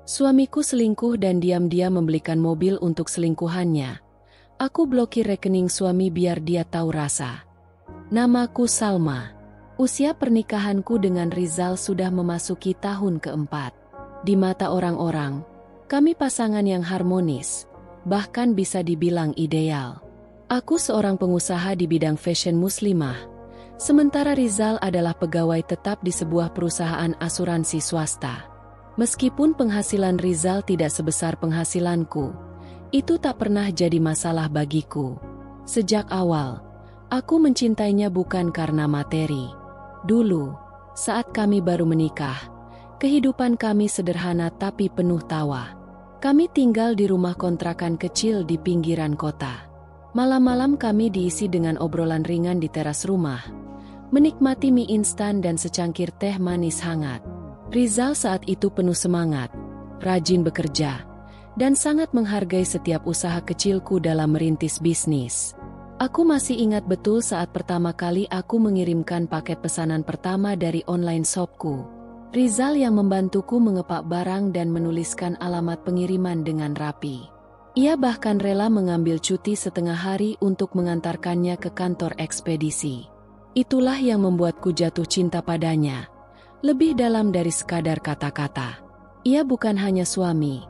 Suamiku selingkuh dan diam-diam membelikan mobil untuk selingkuhannya. Aku blokir rekening suami biar dia tahu rasa. Namaku Salma. Usia pernikahanku dengan Rizal sudah memasuki tahun keempat. Di mata orang-orang, kami pasangan yang harmonis, bahkan bisa dibilang ideal. Aku seorang pengusaha di bidang fashion muslimah, sementara Rizal adalah pegawai tetap di sebuah perusahaan asuransi swasta. Meskipun penghasilan Rizal tidak sebesar penghasilanku, itu tak pernah jadi masalah bagiku. Sejak awal, aku mencintainya bukan karena materi. Dulu, saat kami baru menikah, kehidupan kami sederhana tapi penuh tawa. Kami tinggal di rumah kontrakan kecil di pinggiran kota. Malam-malam kami diisi dengan obrolan ringan di teras rumah, menikmati mie instan dan secangkir teh manis hangat. Rizal saat itu penuh semangat, rajin bekerja, dan sangat menghargai setiap usaha kecilku dalam merintis bisnis. Aku masih ingat betul saat pertama kali aku mengirimkan paket pesanan pertama dari online shopku. Rizal yang membantuku mengepak barang dan menuliskan alamat pengiriman dengan rapi. Ia bahkan rela mengambil cuti setengah hari untuk mengantarkannya ke kantor ekspedisi. Itulah yang membuatku jatuh cinta padanya. Lebih dalam dari sekadar kata-kata. Ia bukan hanya suami,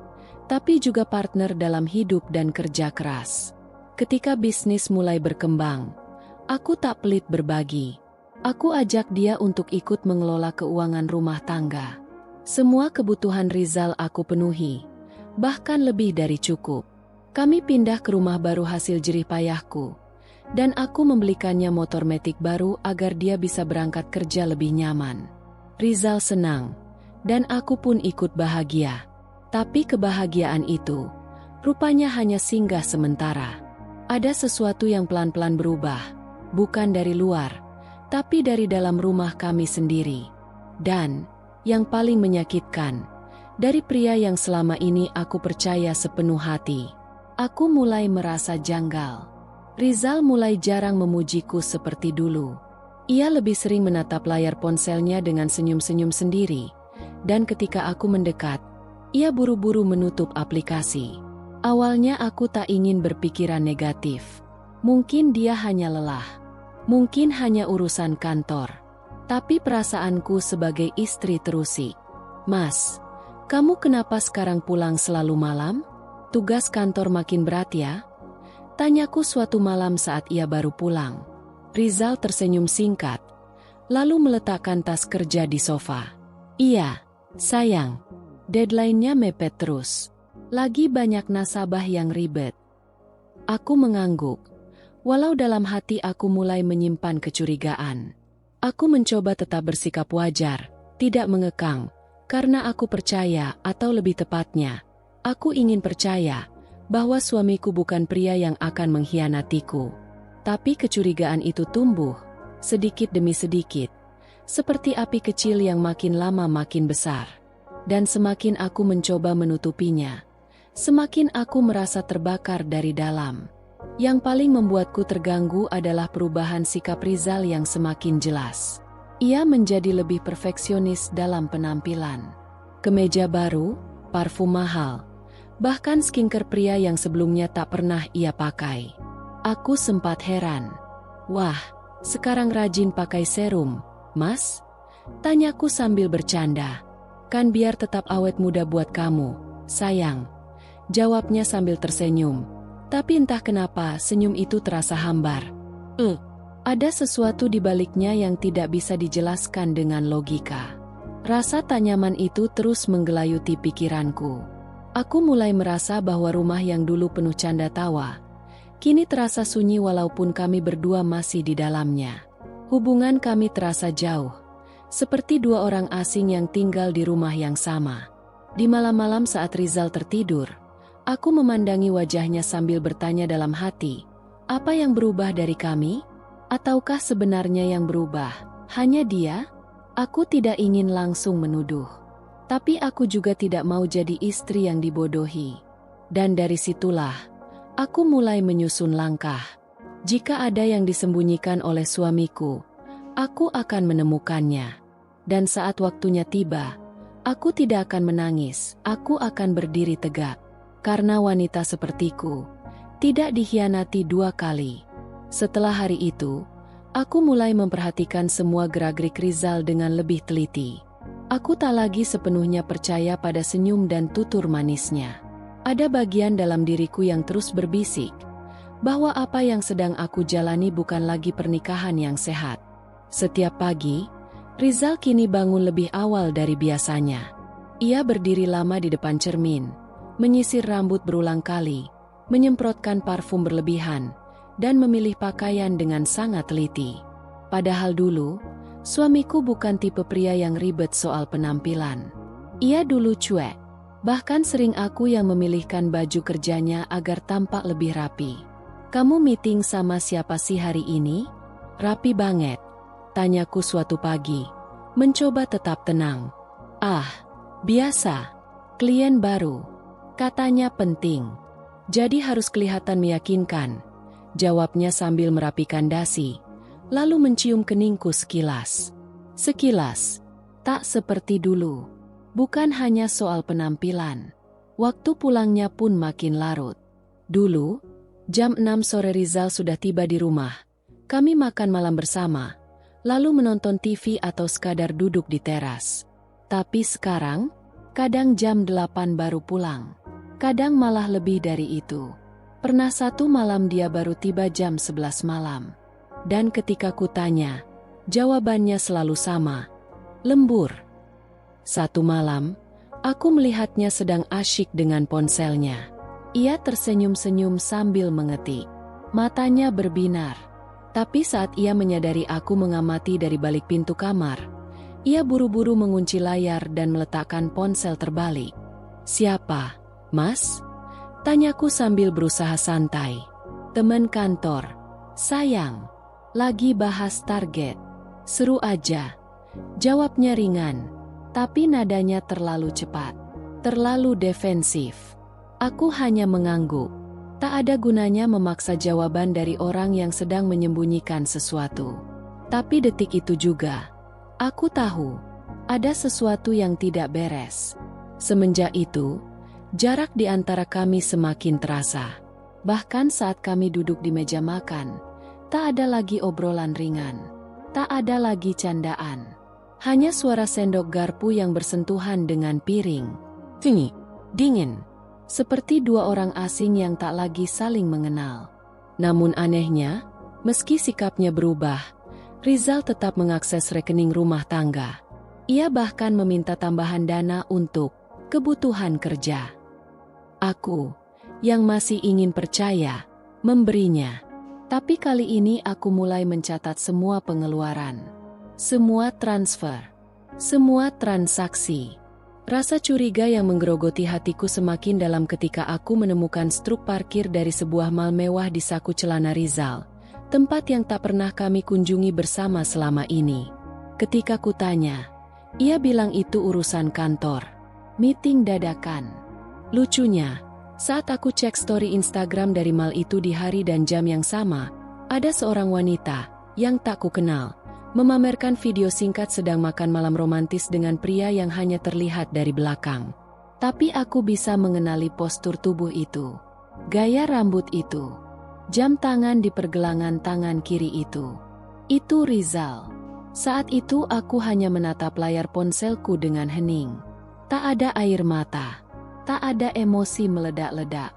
tapi juga partner dalam hidup dan kerja keras. Ketika bisnis mulai berkembang, aku tak pelit berbagi. Aku ajak dia untuk ikut mengelola keuangan rumah tangga. Semua kebutuhan Rizal aku penuhi, bahkan lebih dari cukup. Kami pindah ke rumah baru hasil jerih payahku, dan aku membelikannya motor metik baru agar dia bisa berangkat kerja lebih nyaman. Rizal senang, dan aku pun ikut bahagia. Tapi kebahagiaan itu, rupanya hanya singgah sementara. Ada sesuatu yang pelan-pelan berubah, bukan dari luar, tapi dari dalam rumah kami sendiri. Dan, yang paling menyakitkan, dari pria yang selama ini aku percaya sepenuh hati, aku mulai merasa janggal. Rizal mulai jarang memujiku seperti dulu. Ia lebih sering menatap layar ponselnya dengan senyum-senyum sendiri, dan ketika aku mendekat, ia buru-buru menutup aplikasi. Awalnya aku tak ingin berpikiran negatif. Mungkin dia hanya lelah. Mungkin hanya urusan kantor. Tapi perasaanku sebagai istri terusik. "Mas, kamu kenapa sekarang pulang selalu malam? Tugas kantor makin berat ya?" Tanyaku suatu malam saat ia baru pulang. Rizal tersenyum singkat, lalu meletakkan tas kerja di sofa. "Iya, sayang. Deadline-nya mepet terus. Lagi banyak nasabah yang ribet." Aku mengangguk, walau dalam hati aku mulai menyimpan kecurigaan. Aku mencoba tetap bersikap wajar, tidak mengekang, karena aku percaya, atau lebih tepatnya, aku ingin percaya, bahwa suamiku bukan pria yang akan mengkhianatiku. Tapi kecurigaan itu tumbuh, sedikit demi sedikit, seperti api kecil yang makin lama makin besar. Dan semakin aku mencoba menutupinya, semakin aku merasa terbakar dari dalam. Yang paling membuatku terganggu adalah perubahan sikap Rizal yang semakin jelas. Ia menjadi lebih perfeksionis dalam penampilan. Kemeja baru, parfum mahal, bahkan skincare pria yang sebelumnya tak pernah ia pakai. Aku sempat heran. "Wah, sekarang rajin pakai serum, Mas?" Tanyaku sambil bercanda. "Kan biar tetap awet muda buat kamu, sayang." Jawabnya sambil tersenyum. Tapi entah kenapa senyum itu terasa hambar. Ada sesuatu di baliknya yang tidak bisa dijelaskan dengan logika. Rasa tak nyaman itu terus menggelayuti pikiranku. Aku mulai merasa bahwa rumah yang dulu penuh canda tawa, kini terasa sunyi walaupun kami berdua masih di dalamnya. Hubungan kami terasa jauh, seperti dua orang asing yang tinggal di rumah yang sama. Di malam-malam saat Rizal tertidur, aku memandangi wajahnya sambil bertanya dalam hati, apa yang berubah dari kami? Ataukah sebenarnya yang berubah hanya dia? Aku tidak ingin langsung menuduh, tapi aku juga tidak mau jadi istri yang dibodohi. Dan dari situlah aku mulai menyusun langkah. Jika ada yang disembunyikan oleh suamiku, aku akan menemukannya. Dan saat waktunya tiba, Aku tidak akan menangis, aku akan berdiri tegak. Karena wanita sepertiku tidak dikhianati 2 kali. Setelah hari itu, aku mulai memperhatikan semua gerak-gerik Rizal dengan lebih teliti. Aku tak lagi sepenuhnya percaya pada senyum dan tutur manisnya. Ada bagian dalam diriku yang terus berbisik bahwa apa yang sedang aku jalani bukan lagi pernikahan yang sehat. Setiap pagi, Rizal kini bangun lebih awal dari biasanya. Ia berdiri lama di depan cermin, menyisir rambut berulang kali, menyemprotkan parfum berlebihan, dan memilih pakaian dengan sangat teliti. Padahal dulu, suamiku bukan tipe pria yang ribet soal penampilan. Ia dulu cuek, bahkan sering aku yang memilihkan baju kerjanya agar tampak lebih rapi. "Kamu meeting sama siapa sih hari ini?" "Rapi banget," tanyaku suatu pagi, mencoba tetap tenang. "Ah, biasa, klien baru. Katanya penting. Jadi harus kelihatan meyakinkan," jawabnya sambil merapikan dasi, lalu mencium keningku sekilas. Sekilas, tak seperti dulu. Bukan hanya soal penampilan. Waktu pulangnya pun makin larut. Dulu, jam 6 sore Rizal sudah tiba di rumah. Kami makan malam bersama, lalu menonton TV atau sekadar duduk di teras. Tapi sekarang, kadang jam 8 baru pulang. Kadang malah lebih dari itu. Pernah satu malam dia baru tiba jam 11 malam. Dan ketika kutanya, jawabannya selalu sama, lembur. Satu malam, aku melihatnya sedang asyik dengan ponselnya. Ia tersenyum-senyum sambil mengetik. Matanya berbinar. Tapi saat ia menyadari aku mengamati dari balik pintu kamar, ia buru-buru mengunci layar dan meletakkan ponsel terbalik. "Siapa, Mas?" tanyaku sambil berusaha santai. "Teman kantor. Sayang, lagi bahas target." "Seru aja," jawabnya ringan, tapi nadanya terlalu cepat, terlalu defensif. Aku hanya mengangguk. Tak ada gunanya memaksa jawaban dari orang yang sedang menyembunyikan sesuatu. Tapi detik itu juga, aku tahu ada sesuatu yang tidak beres. Semenjak itu, jarak di antara kami semakin terasa. Bahkan saat kami duduk di meja makan, tak ada lagi obrolan ringan. Tak ada lagi candaan. Hanya suara sendok garpu yang bersentuhan dengan piring. Dingin, dingin. Seperti dua orang asing yang tak lagi saling mengenal. Namun anehnya, meski sikapnya berubah, Rizal tetap mengakses rekening rumah tangga. Ia bahkan meminta tambahan dana untuk kebutuhan kerja. Aku, yang masih ingin percaya, memberinya. Tapi kali ini aku mulai mencatat semua pengeluaran, semua transfer, semua transaksi. Rasa curiga yang menggerogoti hatiku semakin dalam ketika aku menemukan struk parkir dari sebuah mal mewah di saku celana Rizal, tempat yang tak pernah kami kunjungi bersama selama ini. Ketika kutanya, ia bilang itu urusan kantor, meeting dadakan. Lucunya, saat aku cek story Instagram dari mal itu di hari dan jam yang sama, ada seorang wanita yang tak kukenal memamerkan video singkat sedang makan malam romantis dengan pria yang hanya terlihat dari belakang. Tapi aku bisa mengenali postur tubuh itu, gaya rambut itu, jam tangan di pergelangan tangan kiri itu. Itu Rizal. Saat itu aku hanya menatap layar ponselku dengan hening. Tak ada air mata, tak ada emosi meledak-ledak.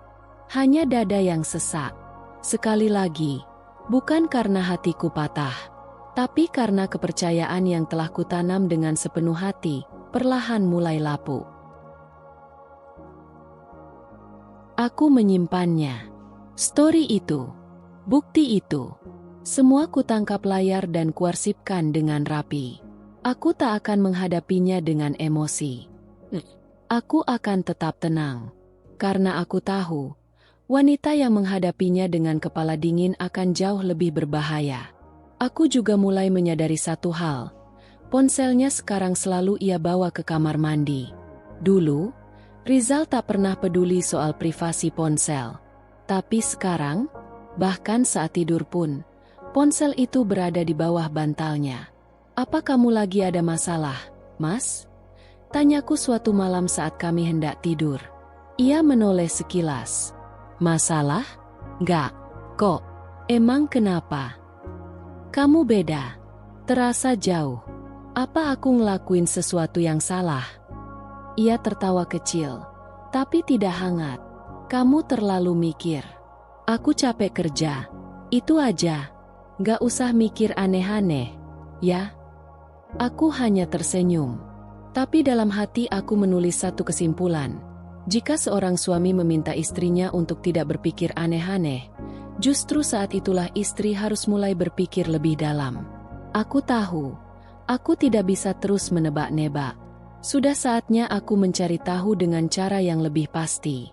Hanya dada yang sesak. Sekali lagi, bukan karena hatiku patah, tapi karena kepercayaan yang telah kutanam dengan sepenuh hati, perlahan mulai lapuk. Aku menyimpannya. Story itu, bukti itu, semua kutangkap layar dan kuarsipkan dengan rapi. Aku tak akan menghadapinya dengan emosi. Aku akan tetap tenang. Karena aku tahu, wanita yang menghadapinya dengan kepala dingin akan jauh lebih berbahaya. Aku juga mulai menyadari satu hal. Ponselnya sekarang selalu ia bawa ke kamar mandi. Dulu, Rizal tak pernah peduli soal privasi ponsel. Tapi sekarang, bahkan saat tidur pun, ponsel itu berada di bawah bantalnya. "Apa kamu lagi ada masalah, Mas?" Tanyaku suatu malam saat kami hendak tidur. Ia menoleh sekilas. Masalah? Nggak. Kok? Emang kenapa? Kamu beda. Terasa jauh. Apa aku ngelakuin sesuatu yang salah? Ia tertawa kecil, tapi tidak hangat. Kamu terlalu mikir. Aku capek kerja. Itu aja. Nggak usah mikir aneh-aneh, ya? Aku hanya tersenyum. Tapi dalam hati aku menulis satu kesimpulan. Jika seorang suami meminta istrinya untuk tidak berpikir aneh-aneh, justru saat itulah istri harus mulai berpikir lebih dalam. Aku tahu, aku tidak bisa terus menebak-nebak. Sudah saatnya aku mencari tahu dengan cara yang lebih pasti,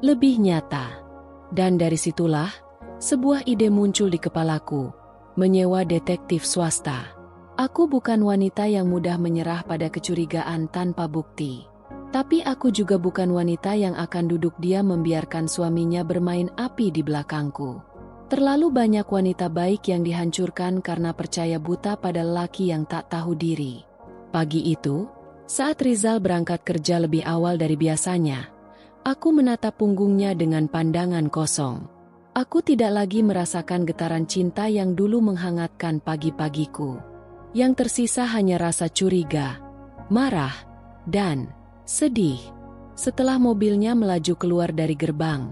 lebih nyata. Dan dari situlah, sebuah ide muncul di kepalaku, menyewa detektif swasta. Aku bukan wanita yang mudah menyerah pada kecurigaan tanpa bukti. Tapi aku juga bukan wanita yang akan duduk diam membiarkan suaminya bermain api di belakangku. Terlalu banyak wanita baik yang dihancurkan karena percaya buta pada lelaki yang tak tahu diri. Pagi itu, saat Rizal berangkat kerja lebih awal dari biasanya, aku menatap punggungnya dengan pandangan kosong. Aku tidak lagi merasakan getaran cinta yang dulu menghangatkan pagi-pagiku. Yang tersisa hanya rasa curiga, marah, dan sedih. Setelah mobilnya melaju keluar dari gerbang,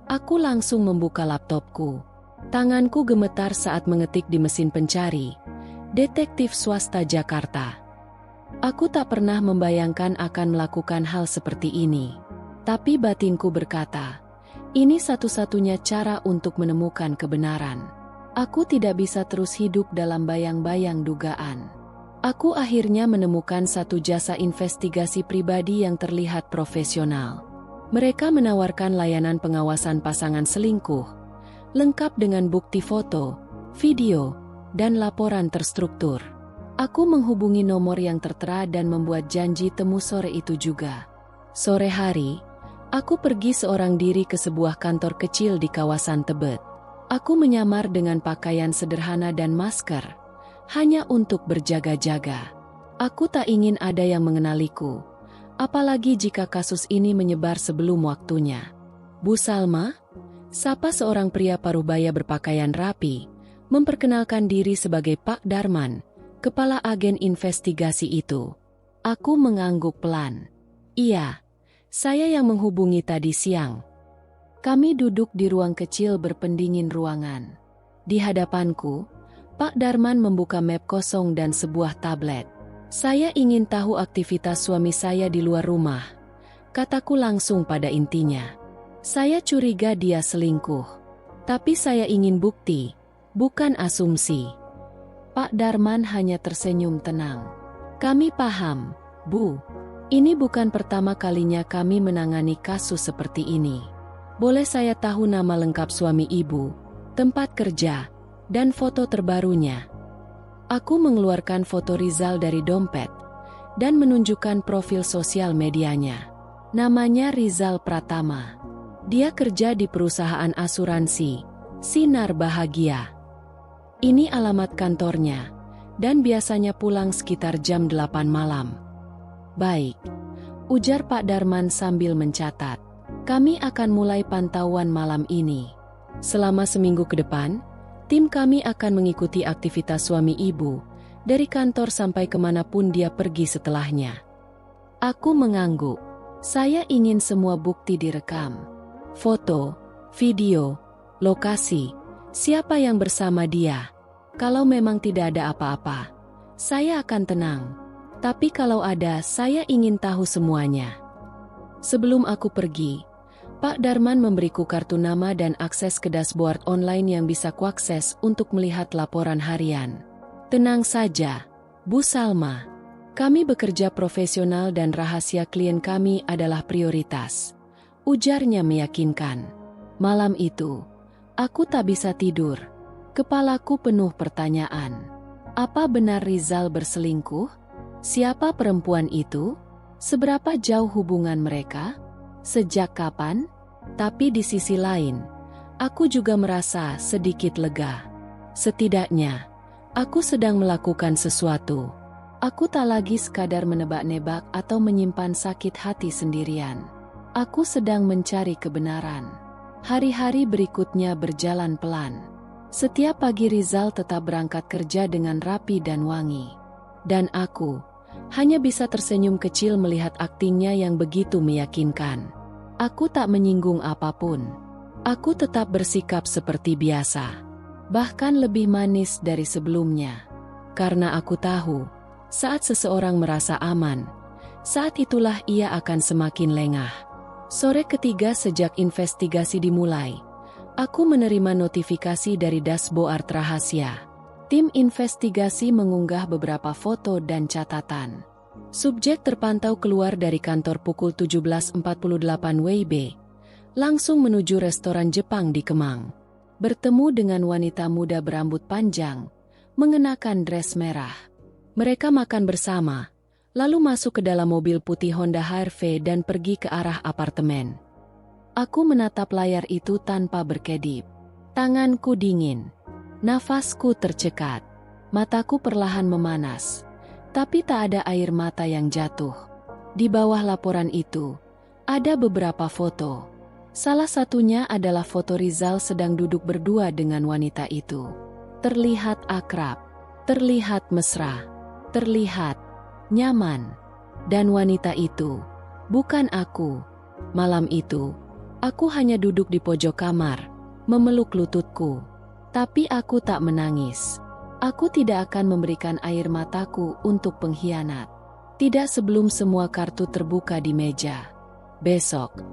aku langsung membuka laptopku. Tanganku gemetar saat mengetik di mesin pencari, detektif swasta Jakarta. Aku tak pernah membayangkan akan melakukan hal seperti ini. Tapi batinku berkata, ini satu-satunya cara untuk menemukan kebenaran. Aku tidak bisa terus hidup dalam bayang-bayang dugaan. Aku akhirnya menemukan satu jasa investigasi pribadi yang terlihat profesional. Mereka menawarkan layanan pengawasan pasangan selingkuh, lengkap dengan bukti foto, video, dan laporan terstruktur. Aku menghubungi nomor yang tertera dan membuat janji temu sore itu juga. Sore hari, aku pergi seorang diri ke sebuah kantor kecil di kawasan Tebet. Aku menyamar dengan pakaian sederhana dan masker, hanya untuk berjaga-jaga. Aku tak ingin ada yang mengenaliku, apalagi jika kasus ini menyebar sebelum waktunya. Bu Salma? Sapa seorang pria parubaya berpakaian rapi, memperkenalkan diri sebagai Pak Darman, kepala agen investigasi itu. Aku mengangguk pelan. Iya, saya yang menghubungi tadi siang. Kami duduk di ruang kecil berpendingin ruangan. Di hadapanku, Pak Darman membuka map kosong dan sebuah tablet. Saya ingin tahu aktivitas suami saya di luar rumah. Kataku langsung pada intinya. Saya curiga dia selingkuh. Tapi saya ingin bukti, bukan asumsi. Pak Darman hanya tersenyum tenang. Kami paham, Bu. Ini bukan pertama kalinya kami menangani kasus seperti ini. Boleh saya tahu nama lengkap suami Ibu, tempat kerja, dan foto terbarunya? Aku mengeluarkan foto Rizal dari dompet, dan menunjukkan profil sosial medianya. Namanya Rizal Pratama. Dia kerja di perusahaan asuransi, Sinar Bahagia. Ini alamat kantornya, dan biasanya pulang sekitar jam 8 malam. Baik, ujar Pak Darman sambil mencatat. Kami akan mulai pantauan malam ini. Selama seminggu ke depan, tim kami akan mengikuti aktivitas suami Ibu, dari kantor sampai kemanapun dia pergi setelahnya. Aku mengangguk. Saya ingin semua bukti direkam. Foto, video, lokasi, siapa yang bersama dia. Kalau memang tidak ada apa-apa, saya akan tenang. Tapi kalau ada, saya ingin tahu semuanya. Sebelum aku pergi, Pak Darman memberiku kartu nama dan akses ke dashboard online yang bisa kuakses untuk melihat laporan harian. Tenang saja, Bu Salma. Kami bekerja profesional dan rahasia klien kami adalah prioritas. Ujarnya meyakinkan. Malam itu, aku tak bisa tidur. Kepalaku penuh pertanyaan. Apa benar Rizal berselingkuh? Siapa perempuan itu? Seberapa jauh hubungan mereka? Sejak kapan? Tapi di sisi lain, aku juga merasa sedikit lega. Setidaknya, aku sedang melakukan sesuatu. Aku tak lagi sekadar menebak-nebak atau menyimpan sakit hati sendirian. Aku sedang mencari kebenaran. Hari-hari berikutnya berjalan pelan. Setiap pagi Rizal tetap berangkat kerja dengan rapi dan wangi. Dan aku hanya bisa tersenyum kecil melihat aktingnya yang begitu meyakinkan. Aku tak menyinggung apapun. Aku tetap bersikap seperti biasa. Bahkan lebih manis dari sebelumnya. Karena aku tahu, saat seseorang merasa aman, saat itulah ia akan semakin lengah. Sore ketiga sejak investigasi dimulai, aku menerima notifikasi dari dashboard rahasia. Tim investigasi mengunggah beberapa foto dan catatan. Subjek terpantau keluar dari kantor pukul 17.48 WIB, langsung menuju restoran Jepang di Kemang. Bertemu dengan wanita muda berambut panjang, mengenakan dress merah. Mereka makan bersama, lalu masuk ke dalam mobil putih Honda HR-V dan pergi ke arah apartemen. Aku menatap layar itu tanpa berkedip. Tanganku dingin. Nafasku tercekat. Mataku perlahan memanas. Tapi tak ada air mata yang jatuh. Di bawah laporan itu, ada beberapa foto. Salah satunya adalah foto Rizal sedang duduk berdua dengan wanita itu. Terlihat akrab, terlihat mesra, terlihat nyaman. Dan wanita itu bukan aku. Malam itu, aku hanya duduk di pojok kamar, memeluk lututku. Tapi aku tak menangis. Aku tidak akan memberikan air mataku untuk pengkhianat. Tidak sebelum semua kartu terbuka di meja. Besok,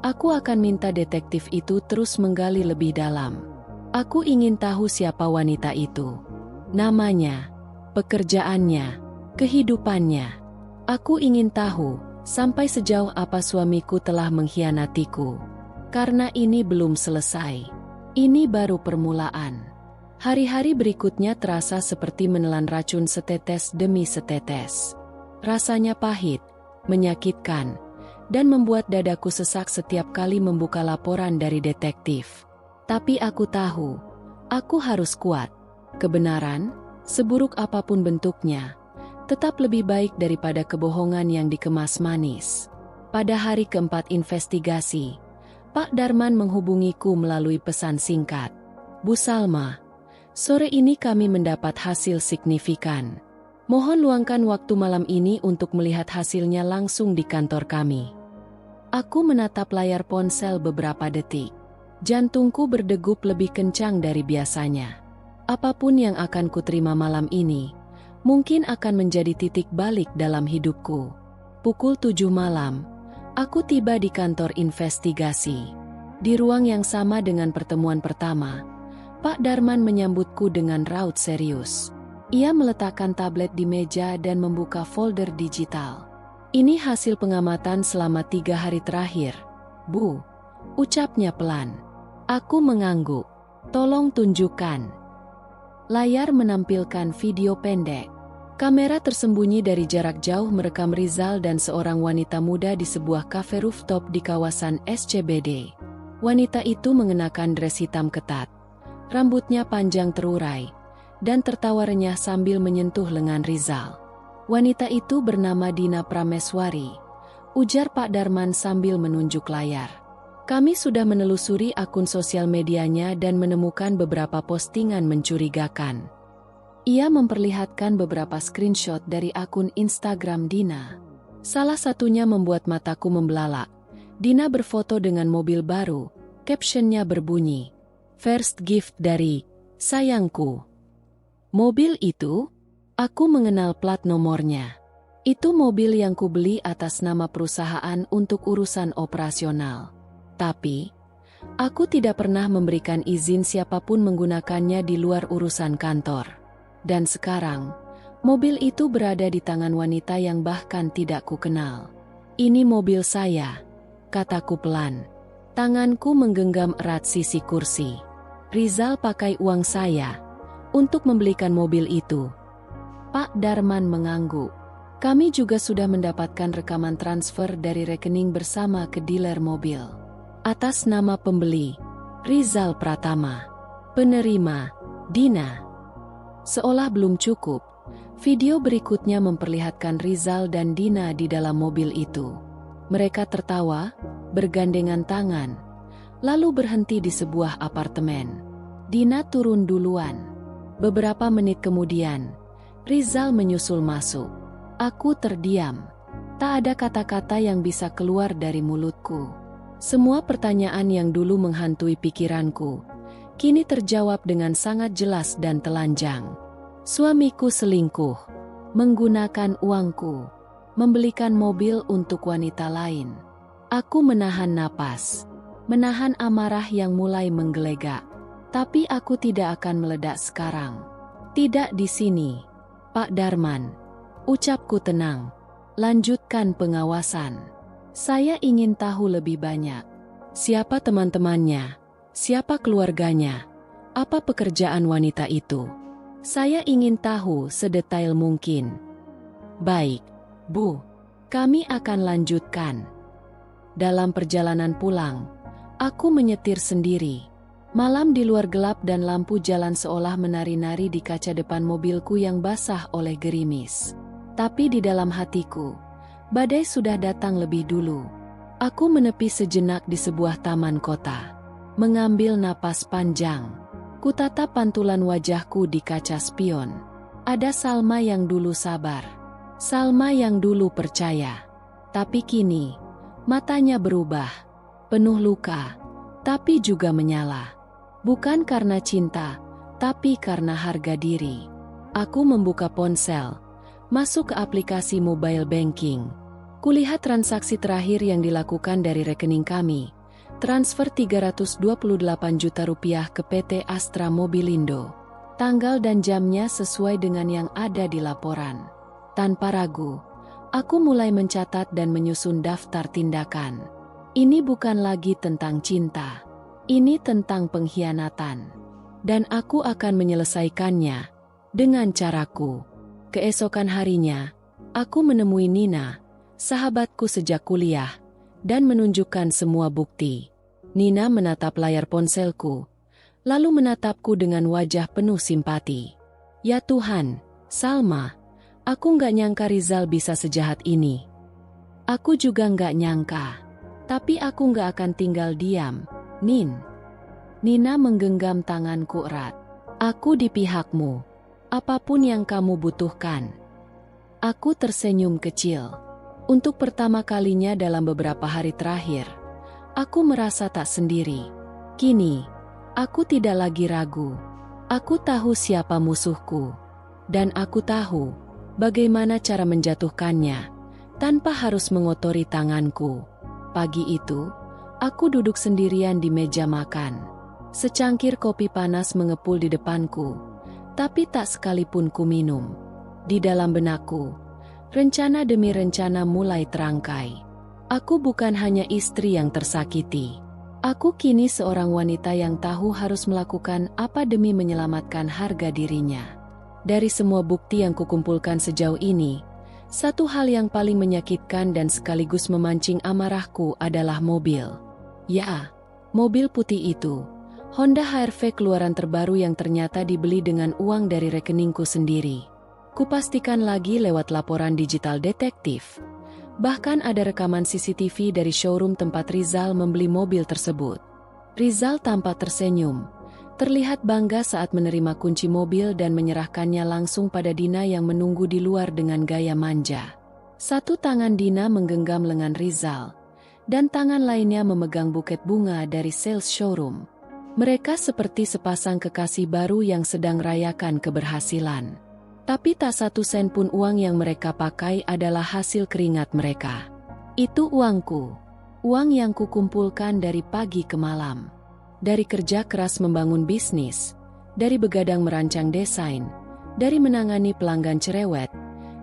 aku akan minta detektif itu terus menggali lebih dalam. Aku ingin tahu siapa wanita itu. Namanya, pekerjaannya, kehidupannya. Aku ingin tahu sampai sejauh apa suamiku telah mengkhianatiku. Karena ini belum selesai. Ini baru permulaan. Hari-hari berikutnya terasa seperti menelan racun setetes demi setetes. Rasanya pahit, menyakitkan, dan membuat dadaku sesak setiap kali membuka laporan dari detektif. Tapi aku tahu, aku harus kuat. Kebenaran, seburuk apapun bentuknya, tetap lebih baik daripada kebohongan yang dikemas manis. Pada hari keempat investigasi, Pak Darman menghubungiku melalui pesan singkat. Bu Salma, sore ini kami mendapat hasil signifikan. Mohon luangkan waktu malam ini untuk melihat hasilnya langsung di kantor kami. Aku menatap layar ponsel beberapa detik. Jantungku berdegup lebih kencang dari biasanya. Apapun yang akan kuterima malam ini, mungkin akan menjadi titik balik dalam hidupku. Pukul 7 malam, aku tiba di kantor investigasi. Di ruang yang sama dengan pertemuan pertama, Pak Darman menyambutku dengan raut serius. Ia meletakkan tablet di meja dan membuka folder digital. Ini hasil pengamatan selama 3 hari terakhir, Bu, ucapnya pelan. Aku mengangguk. Tolong tunjukkan. Layar menampilkan video pendek. Kamera tersembunyi dari jarak jauh merekam Rizal dan seorang wanita muda di sebuah kafe rooftop di kawasan SCBD. Wanita itu mengenakan dress hitam ketat. Rambutnya panjang terurai, dan tertawa renyah sambil menyentuh lengan Rizal. Wanita itu bernama Dina Prameswari, ujar Pak Darman sambil menunjuk layar. Kami sudah menelusuri akun sosial medianya dan menemukan beberapa postingan mencurigakan. Ia memperlihatkan beberapa screenshot dari akun Instagram Dina. Salah satunya membuat mataku membelalak. Dina berfoto dengan mobil baru, captionnya berbunyi, "First gift dari sayangku." Mobil itu, aku mengenal plat nomornya. Itu mobil yang kubeli atas nama perusahaan untuk urusan operasional. Tapi, aku tidak pernah memberikan izin siapapun menggunakannya di luar urusan kantor. Dan sekarang, mobil itu berada di tangan wanita yang bahkan tidak kukenal. Ini mobil saya, kataku pelan. Tanganku menggenggam erat sisi kursi. Rizal pakai uang saya untuk membelikan mobil itu. Pak Darman mengangguk. Kami juga sudah mendapatkan rekaman transfer dari rekening bersama ke dealer mobil. Atas nama pembeli, Rizal Pratama. Penerima, Dina. Seolah belum cukup, Video berikutnya memperlihatkan Rizal dan Dina di dalam mobil itu. Mereka tertawa, bergandengan tangan, lalu berhenti di sebuah apartemen. Dina turun duluan. Beberapa menit kemudian, Rizal menyusul masuk. Aku terdiam. Tak ada kata-kata yang bisa keluar dari mulutku. Semua pertanyaan yang dulu menghantui pikiranku, kini terjawab dengan sangat jelas dan telanjang. Suamiku selingkuh, menggunakan uangku, membelikan mobil untuk wanita lain. Aku menahan napas, menahan amarah yang mulai menggelegak. Tapi aku tidak akan meledak sekarang. Tidak di sini, Pak Darman. Ucapku tenang. Lanjutkan pengawasan. Saya ingin tahu lebih banyak. Siapa teman-temannya? Siapa keluarganya? Apa pekerjaan wanita itu? Saya ingin tahu sedetail mungkin. Baik, Bu. Kami akan lanjutkan. Dalam perjalanan pulang, aku menyetir sendiri. Malam di luar gelap dan lampu jalan seolah menari-nari di kaca depan mobilku yang basah oleh gerimis. Tapi di dalam hatiku, badai sudah datang lebih dulu. Aku menepi sejenak di sebuah taman kota. Mengambil napas panjang. Kutatap pantulan wajahku di kaca spion. Ada Salma yang dulu sabar. Salma yang dulu percaya. Tapi kini, matanya berubah. Penuh luka, tapi juga menyala. Bukan karena cinta, tapi karena harga diri. Aku membuka ponsel. Masuk ke aplikasi mobile banking. Kulihat transaksi terakhir yang dilakukan dari rekening kami. Transfer 328 juta rupiah ke PT Astra Mobilindo. Tanggal dan jamnya sesuai dengan yang ada di laporan. Tanpa ragu, aku mulai mencatat dan menyusun daftar tindakan. Ini bukan lagi tentang cinta. Ini tentang pengkhianatan. Dan aku akan menyelesaikannya dengan caraku. Keesokan harinya, aku menemui Nina, sahabatku sejak kuliah, dan menunjukkan semua bukti. Nina menatap layar ponselku, lalu menatapku dengan wajah penuh simpati. Ya Tuhan, Salma, aku nggak nyangka Rizal bisa sejahat ini. Aku juga nggak nyangka, tapi aku nggak akan tinggal diam, Nin. Nina menggenggam tanganku erat. Aku di pihakmu. Apapun yang kamu butuhkan. Aku tersenyum kecil. Untuk pertama kalinya dalam beberapa hari terakhir, aku merasa tak sendiri. Kini, aku tidak lagi ragu. Aku tahu siapa musuhku. Dan aku tahu bagaimana cara menjatuhkannya tanpa harus mengotori tanganku. Pagi itu, aku duduk sendirian di meja makan. Secangkir kopi panas mengepul di depanku. Tapi tak sekalipun ku minum. Di dalam benakku, rencana demi rencana mulai terangkai. Aku bukan hanya istri yang tersakiti. Aku kini seorang wanita yang tahu harus melakukan apa demi menyelamatkan harga dirinya. Dari semua bukti yang kukumpulkan sejauh ini, satu hal yang paling menyakitkan dan sekaligus memancing amarahku adalah mobil. Ya, mobil putih itu. Honda HR-V keluaran terbaru yang ternyata dibeli dengan uang dari rekeningku sendiri. Kupastikan lagi lewat laporan digital detektif. Bahkan ada rekaman CCTV dari showroom tempat Rizal membeli mobil tersebut. Rizal tampak tersenyum. Terlihat bangga saat menerima kunci mobil dan menyerahkannya langsung pada Dina yang menunggu di luar dengan gaya manja. Satu tangan Dina menggenggam lengan Rizal, dan tangan lainnya memegang buket bunga dari sales showroom. Mereka seperti sepasang kekasih baru yang sedang rayakan keberhasilan. Tapi tak satu sen pun uang yang mereka pakai adalah hasil keringat mereka. Itu uangku. Uang yang kukumpulkan dari pagi ke malam. Dari kerja keras membangun bisnis, dari begadang merancang desain, dari menangani pelanggan cerewet,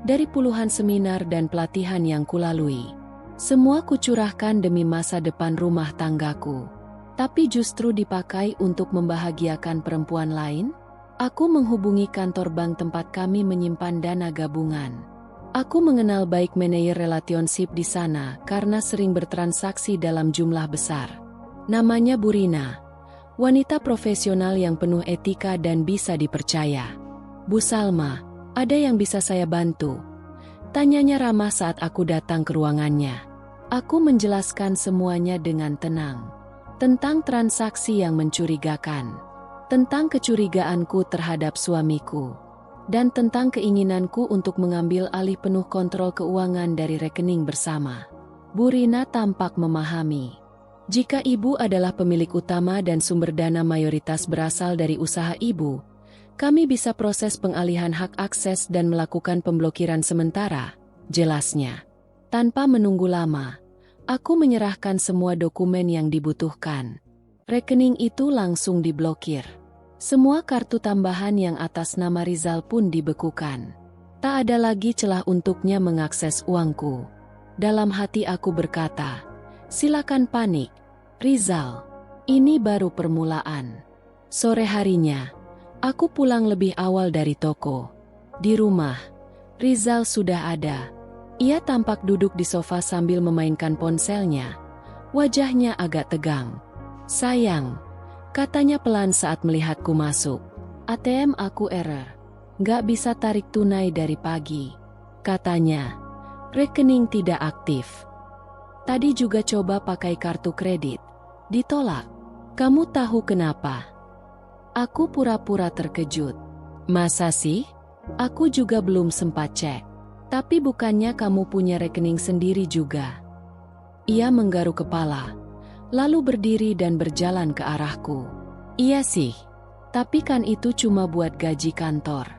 dari puluhan seminar dan pelatihan yang kulalui. Semua kucurahkan demi masa depan rumah tanggaku. Tapi justru dipakai untuk membahagiakan perempuan lain? Aku menghubungi kantor bank tempat kami menyimpan dana gabungan. Aku mengenal baik manajer relationship di sana karena sering bertransaksi dalam jumlah besar. Namanya Bu Rina, wanita profesional yang penuh etika dan bisa dipercaya. Bu Salma, Ada yang bisa saya bantu? Tanyanya ramah saat aku datang ke ruangannya. Aku menjelaskan semuanya dengan tenang. Tentang transaksi yang mencurigakan. Tentang kecurigaanku terhadap suamiku. Dan tentang keinginanku untuk mengambil alih penuh kontrol keuangan dari rekening bersama. Bu Rina tampak memahami. Jika ibu adalah pemilik utama dan sumber dana mayoritas berasal dari usaha ibu, kami bisa proses pengalihan hak akses dan melakukan pemblokiran sementara, jelasnya. Tanpa menunggu lama, aku menyerahkan semua dokumen yang dibutuhkan. Rekening itu langsung diblokir. Semua kartu tambahan yang atas nama Rizal pun dibekukan. Tak ada lagi celah untuknya mengakses uangku. Dalam hati aku berkata, silakan panik, Rizal. Ini baru permulaan. Sore harinya, aku pulang lebih awal dari toko. Di rumah, Rizal sudah ada. Ia tampak duduk di sofa sambil memainkan ponselnya. Wajahnya agak tegang. Sayang, katanya pelan saat melihatku masuk. ATM aku error. Nggak bisa tarik tunai dari pagi. Katanya, rekening tidak aktif. Tadi juga coba pakai kartu kredit. Ditolak. Kamu tahu kenapa? Aku pura-pura terkejut. Masa sih? Aku juga belum sempat cek. Tapi bukannya kamu punya rekening sendiri juga? Ia menggaruk kepala, lalu berdiri dan berjalan ke arahku. Iya sih, tapi kan itu cuma buat gaji kantor.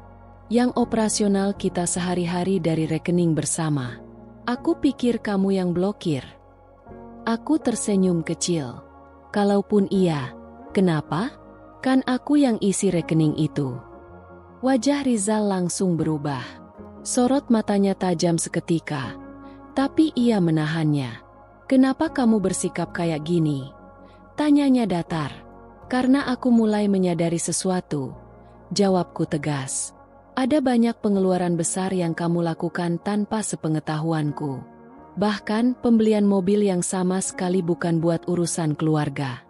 Yang operasional kita sehari-hari dari rekening bersama. Aku pikir kamu yang blokir. Aku tersenyum kecil. Kalaupun iya, kenapa? Kan aku yang isi rekening itu. Wajah Rizal langsung berubah. Sorot matanya tajam seketika. Tapi ia menahannya. Kenapa kamu bersikap kayak gini? Tanyanya datar. Karena aku mulai menyadari sesuatu. Jawabku tegas. Ada banyak pengeluaran besar yang kamu lakukan tanpa sepengetahuanku. Bahkan pembelian mobil yang sama sekali bukan buat urusan keluarga.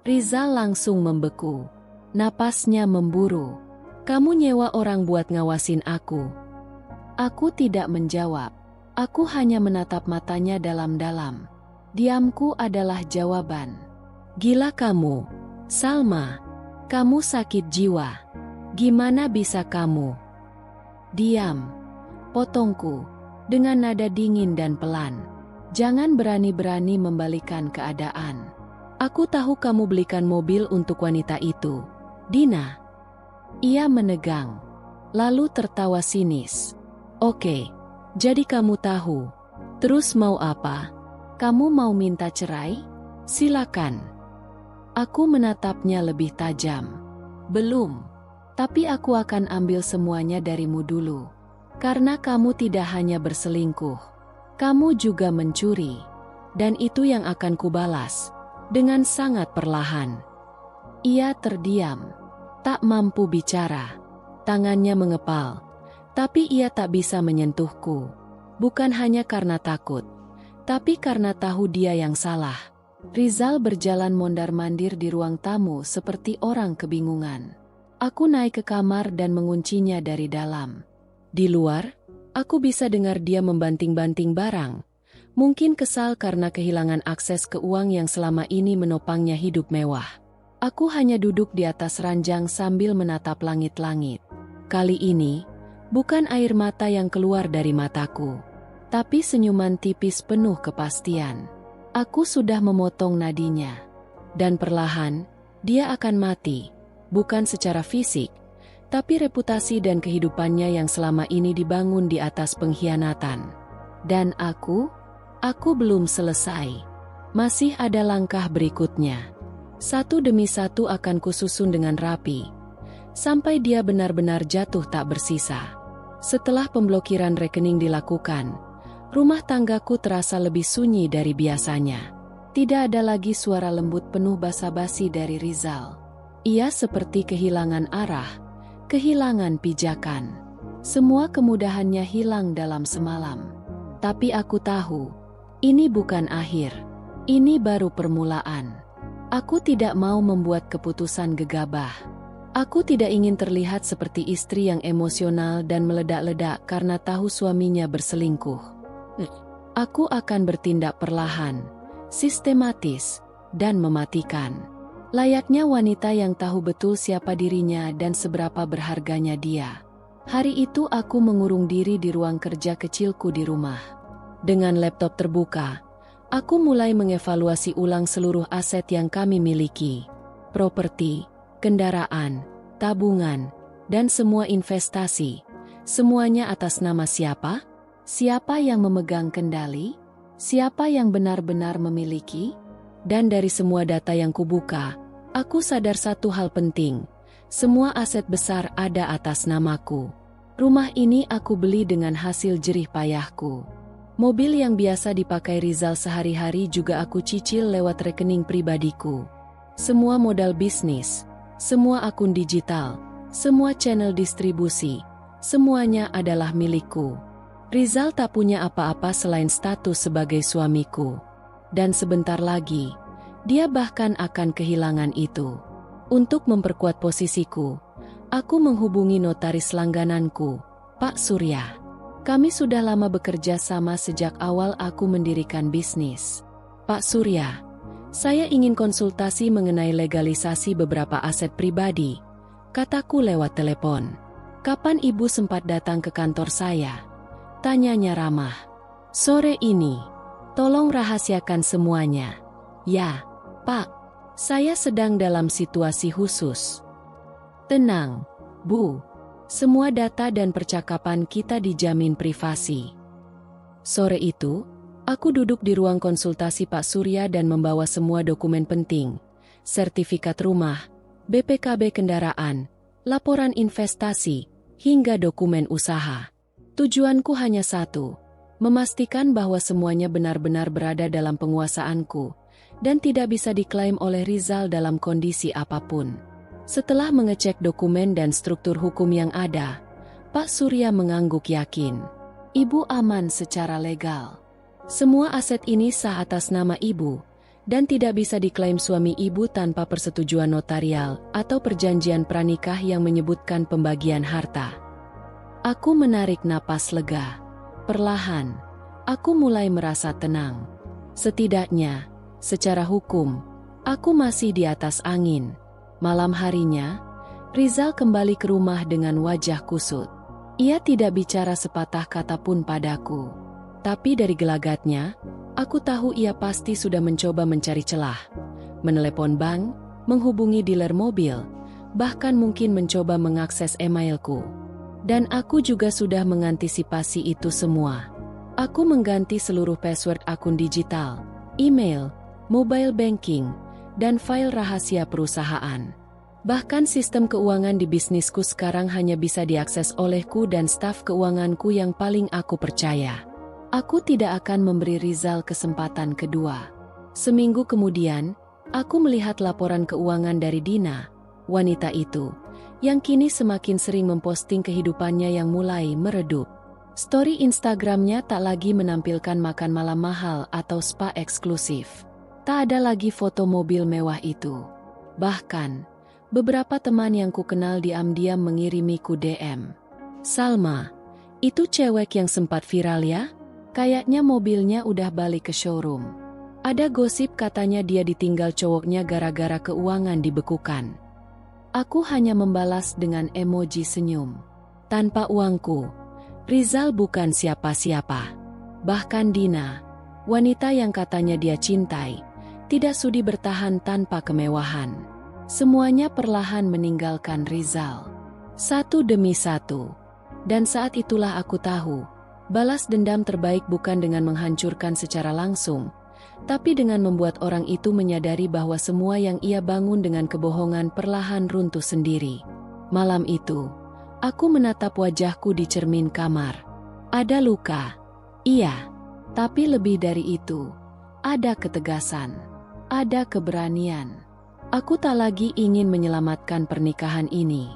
Rizal langsung membeku. Napasnya memburu. Kamu nyewa orang buat ngawasin aku. Aku tidak menjawab. Aku hanya menatap matanya dalam-dalam. Diamku adalah jawaban. Gila kamu, Salma. Kamu sakit jiwa. Gimana bisa kamu? Diam. Potongku. Dengan nada dingin dan pelan. Jangan berani-berani membalikan keadaan. Aku tahu kamu belikan mobil untuk wanita itu. Dina. Ia menegang. Lalu tertawa sinis. Oke, jadi kamu tahu. Terus mau apa? Kamu mau minta cerai? Silakan. Aku menatapnya lebih tajam. Belum. Tapi aku akan ambil semuanya darimu dulu. Karena kamu tidak hanya berselingkuh. Kamu juga mencuri. Dan itu yang akan kubalas. Dengan sangat perlahan. Ia terdiam. Tak mampu bicara. Tangannya mengepal. Tapi ia tak bisa menyentuhku. Bukan hanya karena takut. Tapi karena tahu dia yang salah. Rizal berjalan mondar-mandir di ruang tamu seperti orang kebingungan. Aku naik ke kamar dan menguncinya dari dalam. Di luar, aku bisa dengar dia membanting-banting barang. Mungkin kesal karena kehilangan akses ke uang yang selama ini menopangnya hidup mewah. Aku hanya duduk di atas ranjang sambil menatap langit-langit. Kali ini, bukan air mata yang keluar dari mataku, tapi senyuman tipis penuh kepastian. Aku sudah memotong nadinya. Dan perlahan, dia akan mati. Bukan secara fisik, tapi reputasi dan kehidupannya yang selama ini dibangun di atas pengkhianatan. Dan aku belum selesai. Masih ada langkah berikutnya. Satu demi satu akan kususun dengan rapi. Sampai dia benar-benar jatuh tak bersisa. Setelah pemblokiran rekening dilakukan, rumah tanggaku terasa lebih sunyi dari biasanya. Tidak ada lagi suara lembut penuh basa-basi dari Rizal. Ia seperti kehilangan arah, kehilangan pijakan. Semua kemudahannya hilang dalam semalam. Tapi aku tahu, ini bukan akhir. Ini baru permulaan. Aku tidak mau membuat keputusan gegabah. Aku tidak ingin terlihat seperti istri yang emosional dan meledak-ledak karena tahu suaminya berselingkuh. Aku akan bertindak perlahan, sistematis, dan mematikan. Layaknya wanita yang tahu betul siapa dirinya dan seberapa berharganya dia. Hari itu aku mengurung diri di ruang kerja kecilku di rumah. Dengan laptop terbuka, aku mulai mengevaluasi ulang seluruh aset yang kami miliki. Properti, kendaraan, tabungan, dan semua investasi. Semuanya atas nama siapa? Siapa yang memegang kendali? Siapa yang benar-benar memiliki? Dan dari semua data yang kubuka, aku sadar satu hal penting. Semua aset besar ada atas namaku. Rumah ini aku beli dengan hasil jerih payahku. Mobil yang biasa dipakai Rizal sehari-hari juga aku cicil lewat rekening pribadiku. Semua modal bisnis, semua akun digital, semua channel distribusi, semuanya adalah milikku. Rizal tak punya apa-apa selain status sebagai suamiku. Dan sebentar lagi, dia bahkan akan kehilangan itu. Untuk memperkuat posisiku, aku menghubungi notaris langgananku, Pak Surya. Kami sudah lama bekerja sama sejak awal aku mendirikan bisnis. Pak Surya, saya ingin konsultasi mengenai legalisasi beberapa aset pribadi, kataku lewat telepon. Kapan Ibu sempat datang ke kantor saya? Tanyanya ramah. Sore ini, tolong rahasiakan semuanya. Ya, Pak, saya sedang dalam situasi khusus. Tenang, Bu. Semua data dan percakapan kita dijamin privasi. Sore itu, aku duduk di ruang konsultasi Pak Surya dan membawa semua dokumen penting, sertifikat rumah, BPKB kendaraan, laporan investasi, hingga dokumen usaha. Tujuanku hanya satu, memastikan bahwa semuanya benar-benar berada dalam penguasaanku, dan tidak bisa diklaim oleh Rizal dalam kondisi apapun. Setelah mengecek dokumen dan struktur hukum yang ada, Pak Surya mengangguk yakin. Ibu aman secara legal. Semua aset ini sah atas nama Ibu, dan tidak bisa diklaim suami Ibu tanpa persetujuan notarial atau perjanjian pranikah yang menyebutkan pembagian harta. Aku menarik napas lega. Perlahan, aku mulai merasa tenang. Setidaknya, secara hukum, aku masih di atas angin. Malam harinya, Rizal kembali ke rumah dengan wajah kusut. Ia tidak bicara sepatah kata pun padaku. Tapi dari gelagatnya, aku tahu ia pasti sudah mencoba mencari celah. Menelepon bank, menghubungi dealer mobil, bahkan mungkin mencoba mengakses emailku. Dan aku juga sudah mengantisipasi itu semua. Aku mengganti seluruh password akun digital, email, mobile banking, dan file rahasia perusahaan. Bahkan sistem keuangan di bisnisku sekarang hanya bisa diakses olehku dan staf keuanganku yang paling aku percaya. Aku tidak akan memberi Rizal kesempatan kedua. Seminggu kemudian, aku melihat laporan keuangan dari Dina, wanita itu, yang kini semakin sering memposting kehidupannya yang mulai meredup. Story Instagramnya tak lagi menampilkan makan malam mahal atau spa eksklusif. Tak ada lagi foto mobil mewah itu. Bahkan, beberapa teman yang kukenal diam-diam mengirimiku DM. Salma, itu cewek yang sempat viral ya? Kayaknya mobilnya udah balik ke showroom. Ada gosip katanya dia ditinggal cowoknya gara-gara keuangan dibekukan. Aku hanya membalas dengan emoji senyum. Tanpa uangku, Rizal bukan siapa-siapa. Bahkan Dina, wanita yang katanya dia cintai, tidak sudi bertahan tanpa kemewahan. Semuanya perlahan meninggalkan Rizal. Satu demi satu. Dan saat itulah aku tahu, balas dendam terbaik bukan dengan menghancurkan secara langsung, tapi dengan membuat orang itu menyadari bahwa semua yang ia bangun dengan kebohongan perlahan runtuh sendiri. Malam itu, aku menatap wajahku di cermin kamar. Ada luka. Iya. Tapi lebih dari itu, ada ketegasan. Ada keberanian. Aku tak lagi ingin menyelamatkan pernikahan ini.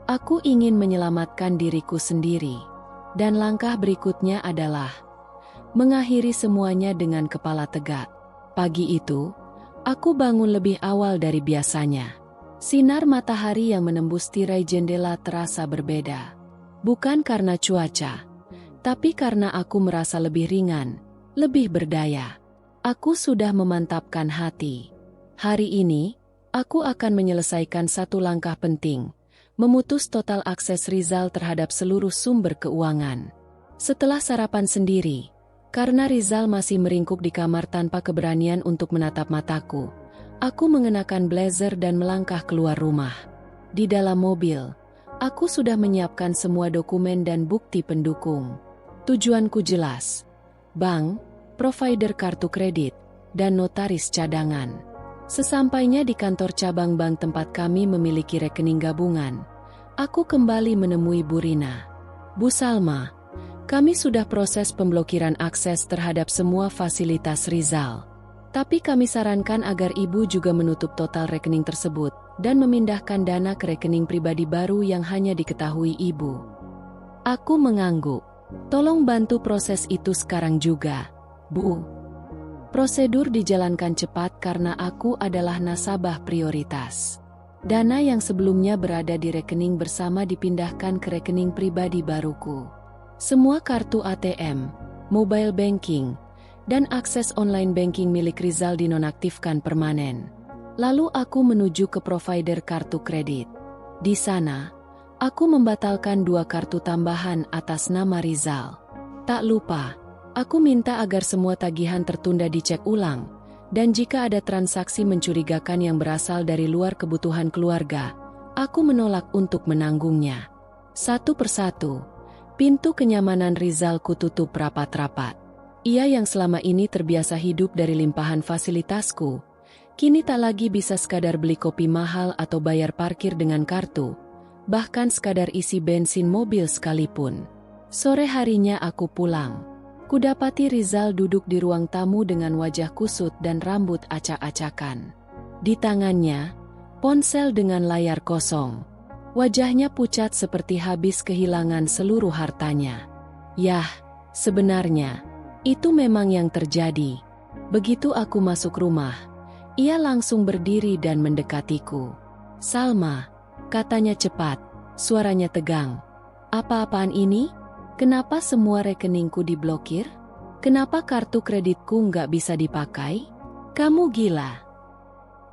Aku ingin menyelamatkan diriku sendiri. Dan langkah berikutnya adalah mengakhiri semuanya dengan kepala tegak. Pagi itu, aku bangun lebih awal dari biasanya. Sinar matahari yang menembus tirai jendela terasa berbeda. Bukan karena cuaca, tapi karena aku merasa lebih ringan, lebih berdaya. Aku sudah memantapkan hati. Hari ini, aku akan menyelesaikan satu langkah penting, memutus total akses Rizal terhadap seluruh sumber keuangan. Setelah sarapan sendiri, karena Rizal masih meringkuk di kamar tanpa keberanian untuk menatap mataku, aku mengenakan blazer dan melangkah keluar rumah. Di dalam mobil, aku sudah menyiapkan semua dokumen dan bukti pendukung. Tujuanku jelas: bank, provider kartu kredit, dan notaris cadangan. Sesampainya di kantor cabang bank tempat kami memiliki rekening gabungan, aku kembali menemui Bu Rina. Bu Salma, kami sudah proses pemblokiran akses terhadap semua fasilitas Rizal. Tapi kami sarankan agar Ibu juga menutup total rekening tersebut dan memindahkan dana ke rekening pribadi baru yang hanya diketahui Ibu. Aku mengangguk. Tolong bantu proses itu sekarang juga, Bu. Prosedur dijalankan cepat karena aku adalah nasabah prioritas. Dana yang sebelumnya berada di rekening bersama dipindahkan ke rekening pribadi baruku. Semua kartu ATM, mobile banking, dan akses online banking milik Rizal dinonaktifkan permanen. Lalu aku menuju ke provider kartu kredit. Di sana, aku membatalkan 2 kartu tambahan atas nama Rizal. Tak lupa, aku minta agar semua tagihan tertunda dicek ulang, dan jika ada transaksi mencurigakan yang berasal dari luar kebutuhan keluarga, aku menolak untuk menanggungnya. Satu persatu, pintu kenyamanan Rizal kututup rapat-rapat. Ia yang selama ini terbiasa hidup dari limpahan fasilitasku, kini tak lagi bisa sekadar beli kopi mahal atau bayar parkir dengan kartu, bahkan sekadar isi bensin mobil sekalipun. Sore harinya aku pulang. Kudapati Rizal duduk di ruang tamu dengan wajah kusut dan rambut acak-acakan. Di tangannya, ponsel dengan layar kosong. Wajahnya pucat seperti habis kehilangan seluruh hartanya. Yah, sebenarnya, itu memang yang terjadi. Begitu aku masuk rumah, ia langsung berdiri dan mendekatiku. "Salma," katanya cepat, suaranya tegang. "Apa-apaan ini? Kenapa semua rekeningku diblokir? Kenapa kartu kreditku nggak bisa dipakai? Kamu gila."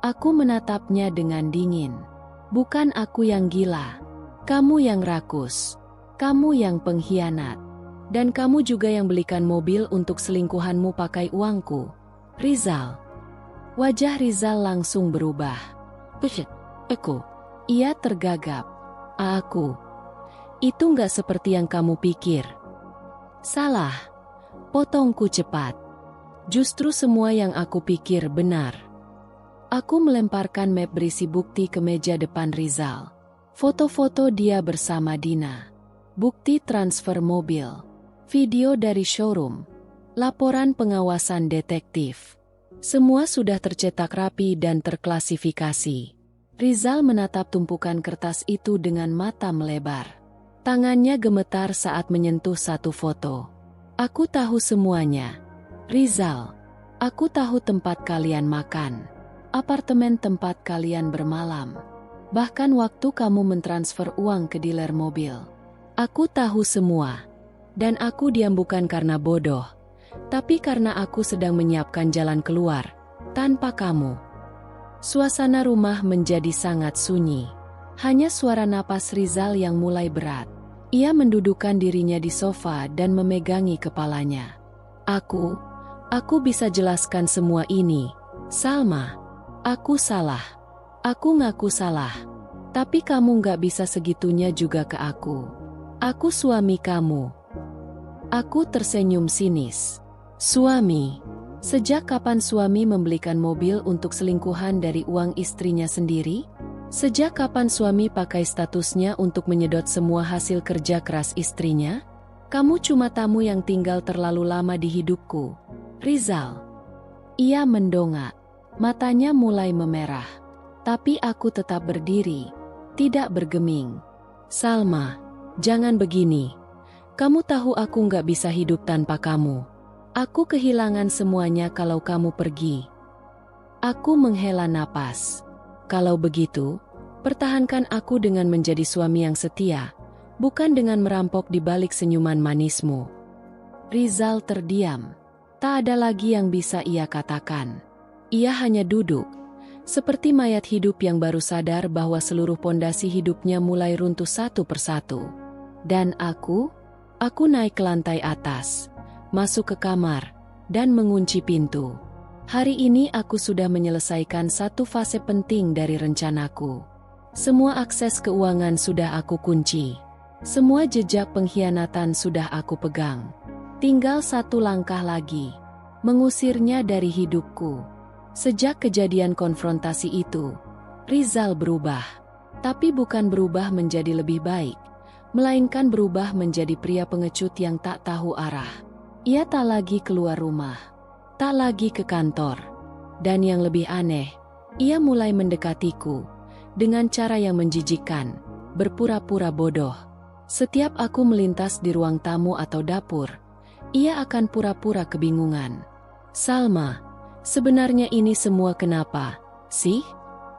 Aku menatapnya dengan dingin. "Bukan aku yang gila. Kamu yang rakus. Kamu yang pengkhianat. Dan kamu juga yang belikan mobil untuk selingkuhanmu pakai uangku, Rizal." Wajah Rizal langsung berubah. "Aku." Ia tergagap. "Aku. Itu nggak seperti yang kamu pikir." "Salah," potongku cepat. "Justru semua yang aku pikir benar." Aku melemparkan map berisi bukti ke meja depan Rizal. Foto-foto dia bersama Dina. Bukti transfer mobil. Video dari showroom. Laporan pengawasan detektif. Semua sudah tercetak rapi dan terklasifikasi. Rizal menatap tumpukan kertas itu dengan mata melebar. Tangannya gemetar saat menyentuh satu foto. "Aku tahu semuanya. Rizal, aku tahu tempat kalian makan, apartemen tempat kalian bermalam, bahkan waktu kamu mentransfer uang ke dealer mobil. Aku tahu semua. Dan aku diam bukan karena bodoh, tapi karena aku sedang menyiapkan jalan keluar, tanpa kamu." Suasana rumah menjadi sangat sunyi. Hanya suara napas Rizal yang mulai berat. Ia mendudukkan dirinya di sofa dan memegangi kepalanya. Aku bisa jelaskan semua ini, Salma. Aku salah. Aku ngaku salah. Tapi kamu nggak bisa segitunya juga ke aku. Aku suami kamu." Aku tersenyum sinis. "Suami? Sejak kapan suami membelikan mobil untuk selingkuhan dari uang istrinya sendiri? Sejak kapan suami pakai statusnya untuk menyedot semua hasil kerja keras istrinya? Kamu cuma tamu yang tinggal terlalu lama di hidupku, Rizal." Ia mendongak. Matanya mulai memerah. Tapi aku tetap berdiri, tidak bergeming. "Salma, jangan begini. Kamu tahu aku nggak bisa hidup tanpa kamu. Aku kehilangan semuanya kalau kamu pergi." Aku menghela napas. "Kalau begitu, Pertahankan aku dengan menjadi suami yang setia, bukan dengan merampok di balik senyuman manismu. Rizal terdiam. Tak ada lagi yang bisa ia katakan. Ia hanya duduk, seperti mayat hidup yang baru sadar bahwa seluruh pondasi hidupnya mulai runtuh satu persatu. Dan aku naik ke lantai atas, masuk ke kamar, dan mengunci pintu. Hari ini aku sudah menyelesaikan satu fase penting dari rencanaku. Semua akses keuangan sudah aku kunci. Semua jejak pengkhianatan sudah aku pegang. Tinggal satu langkah lagi, mengusirnya dari hidupku. Sejak kejadian konfrontasi itu, Rizal berubah. Tapi bukan berubah menjadi lebih baik, melainkan berubah menjadi pria pengecut yang tak tahu arah. Ia tak lagi keluar rumah, tak lagi ke kantor. Dan yang lebih aneh, ia mulai mendekatiku dengan cara yang menjijikkan, berpura-pura bodoh. Setiap aku melintas di ruang tamu atau dapur, ia akan pura-pura kebingungan. Salma, sebenarnya ini semua kenapa, sih?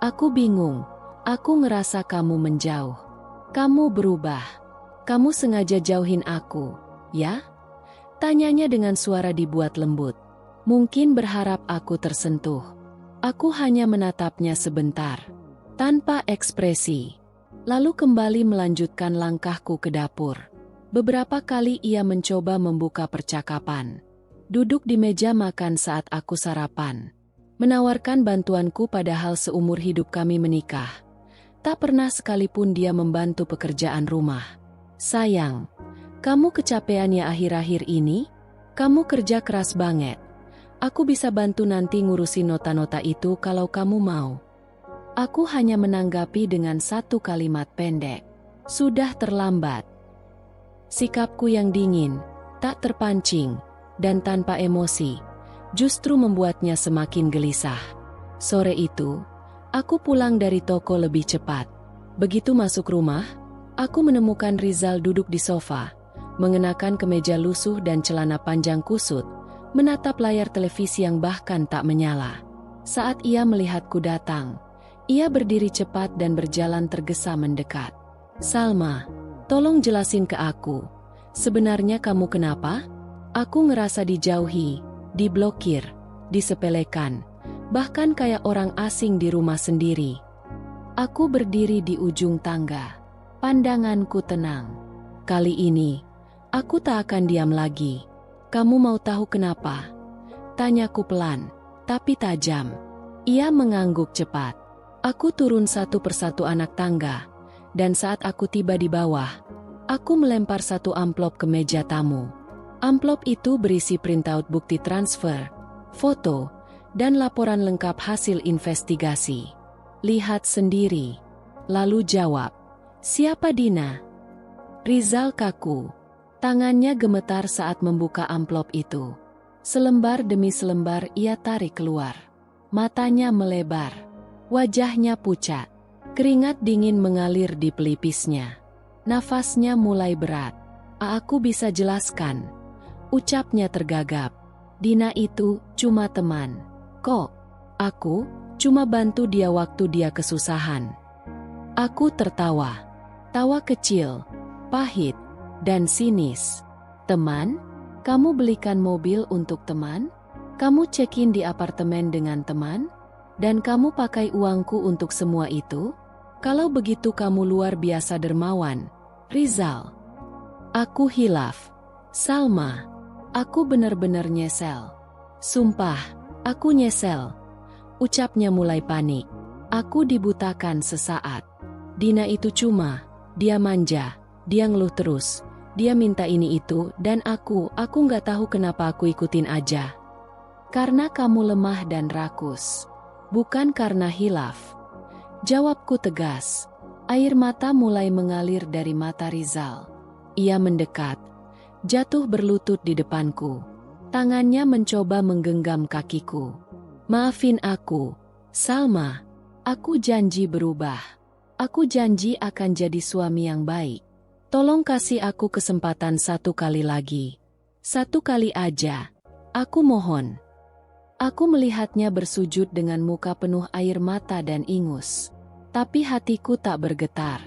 Aku bingung, aku ngerasa kamu menjauh. Kamu berubah. Kamu sengaja jauhin aku, ya? Tanyanya dengan suara dibuat lembut. Mungkin berharap aku tersentuh. Aku hanya menatapnya sebentar, tanpa ekspresi. Lalu kembali melanjutkan langkahku ke dapur. Beberapa kali ia mencoba membuka percakapan. Duduk di meja makan saat aku sarapan. Menawarkan bantuanku padahal seumur hidup kami menikah. Tak pernah sekalipun dia membantu pekerjaan rumah. Sayang, kamu kecapean ya akhir-akhir ini? Kamu kerja keras banget. Aku bisa bantu nanti ngurusin nota-nota itu kalau kamu mau. Aku hanya menanggapi dengan satu kalimat pendek. Sudah terlambat. Sikapku yang dingin, tak terpancing, dan tanpa emosi, justru membuatnya semakin gelisah. Sore itu, aku pulang dari toko lebih cepat. Begitu masuk rumah, aku menemukan Rizal duduk di sofa, mengenakan kemeja lusuh dan celana panjang kusut, menatap layar televisi yang bahkan tak menyala. Saat ia melihatku datang, ia berdiri cepat dan berjalan tergesa mendekat. Salma, tolong jelasin ke aku, sebenarnya kamu kenapa? Aku ngerasa dijauhi, diblokir, disepelekan, bahkan kayak orang asing di rumah sendiri. Aku berdiri di ujung tangga, pandanganku tenang. Kali ini, aku tak akan diam lagi. Kamu mau tahu kenapa? Tanyaku pelan, tapi tajam. Ia mengangguk cepat. Aku turun satu persatu anak tangga, dan saat aku tiba di bawah, aku melempar satu amplop ke meja tamu. Amplop itu berisi printout bukti transfer, foto, dan laporan lengkap hasil investigasi. Lihat sendiri. Lalu jawab, siapa Dina? Rizal kaku. Tangannya gemetar saat membuka amplop itu. Selembar demi selembar ia tarik keluar. Matanya melebar. Wajahnya pucat. Keringat dingin mengalir di pelipisnya. Nafasnya mulai berat. Aku bisa jelaskan. Ucapnya tergagap. Dina itu cuma teman. Kok? Aku cuma bantu dia waktu dia kesusahan. Aku tertawa. Tawa kecil, pahit, dan sinis. Teman? Kamu belikan mobil untuk teman? Kamu check-in di apartemen dengan teman? Dan kamu pakai uangku untuk semua itu? Kalau begitu kamu luar biasa dermawan, Rizal. Aku hilaf. Salma, aku benar-benar nyesel. Sumpah, aku nyesel. Ucapnya mulai panik. Aku dibutakan sesaat. Dina itu dia manja, dia ngeluh terus. Dia minta ini itu, dan aku nggak tahu kenapa aku ikutin aja. Karena kamu lemah dan rakus. Bukan karena hilaf. Jawabku tegas. Air mata mulai mengalir dari mata Rizal. Ia mendekat, jatuh berlutut di depanku. Tangannya mencoba menggenggam kakiku. Maafin aku, Salma. Aku janji berubah. Aku janji akan jadi suami yang baik. Tolong kasih aku kesempatan satu kali lagi. Satu kali aja. Aku mohon. Aku melihatnya bersujud dengan muka penuh air mata dan ingus. Tapi hatiku tak bergetar.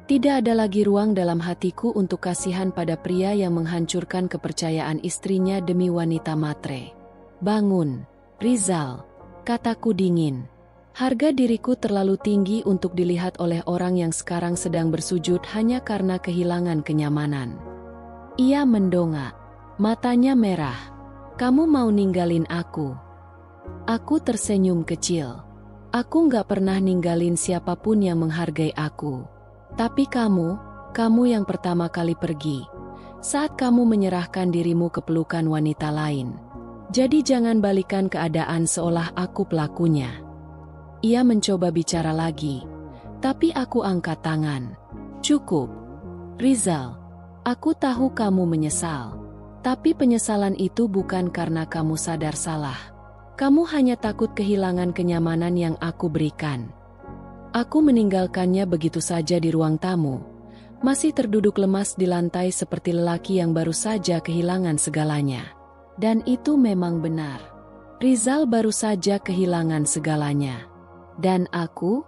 Tidak ada lagi ruang dalam hatiku untuk kasihan pada pria yang menghancurkan kepercayaan istrinya demi wanita matre. Bangun, Rizal, kataku dingin. Harga diriku terlalu tinggi untuk dilihat oleh orang yang sekarang sedang bersujud hanya karena kehilangan kenyamanan. Ia mendongak, matanya merah. Kamu mau ninggalin aku? Aku tersenyum kecil. Aku nggak pernah ninggalin siapapun yang menghargai aku. Tapi kamu yang pertama kali pergi. Saat kamu menyerahkan dirimu ke pelukan wanita lain. Jadi jangan balikan keadaan seolah aku pelakunya. Ia mencoba bicara lagi, tapi aku angkat tangan. Cukup, Rizal. Aku tahu kamu menyesal. Tapi penyesalan itu bukan karena kamu sadar salah. Kamu hanya takut kehilangan kenyamanan yang aku berikan. Aku meninggalkannya begitu saja di ruang tamu. Masih terduduk lemas di lantai seperti lelaki yang baru saja kehilangan segalanya. Dan itu memang benar. Rizal baru saja kehilangan segalanya. Dan aku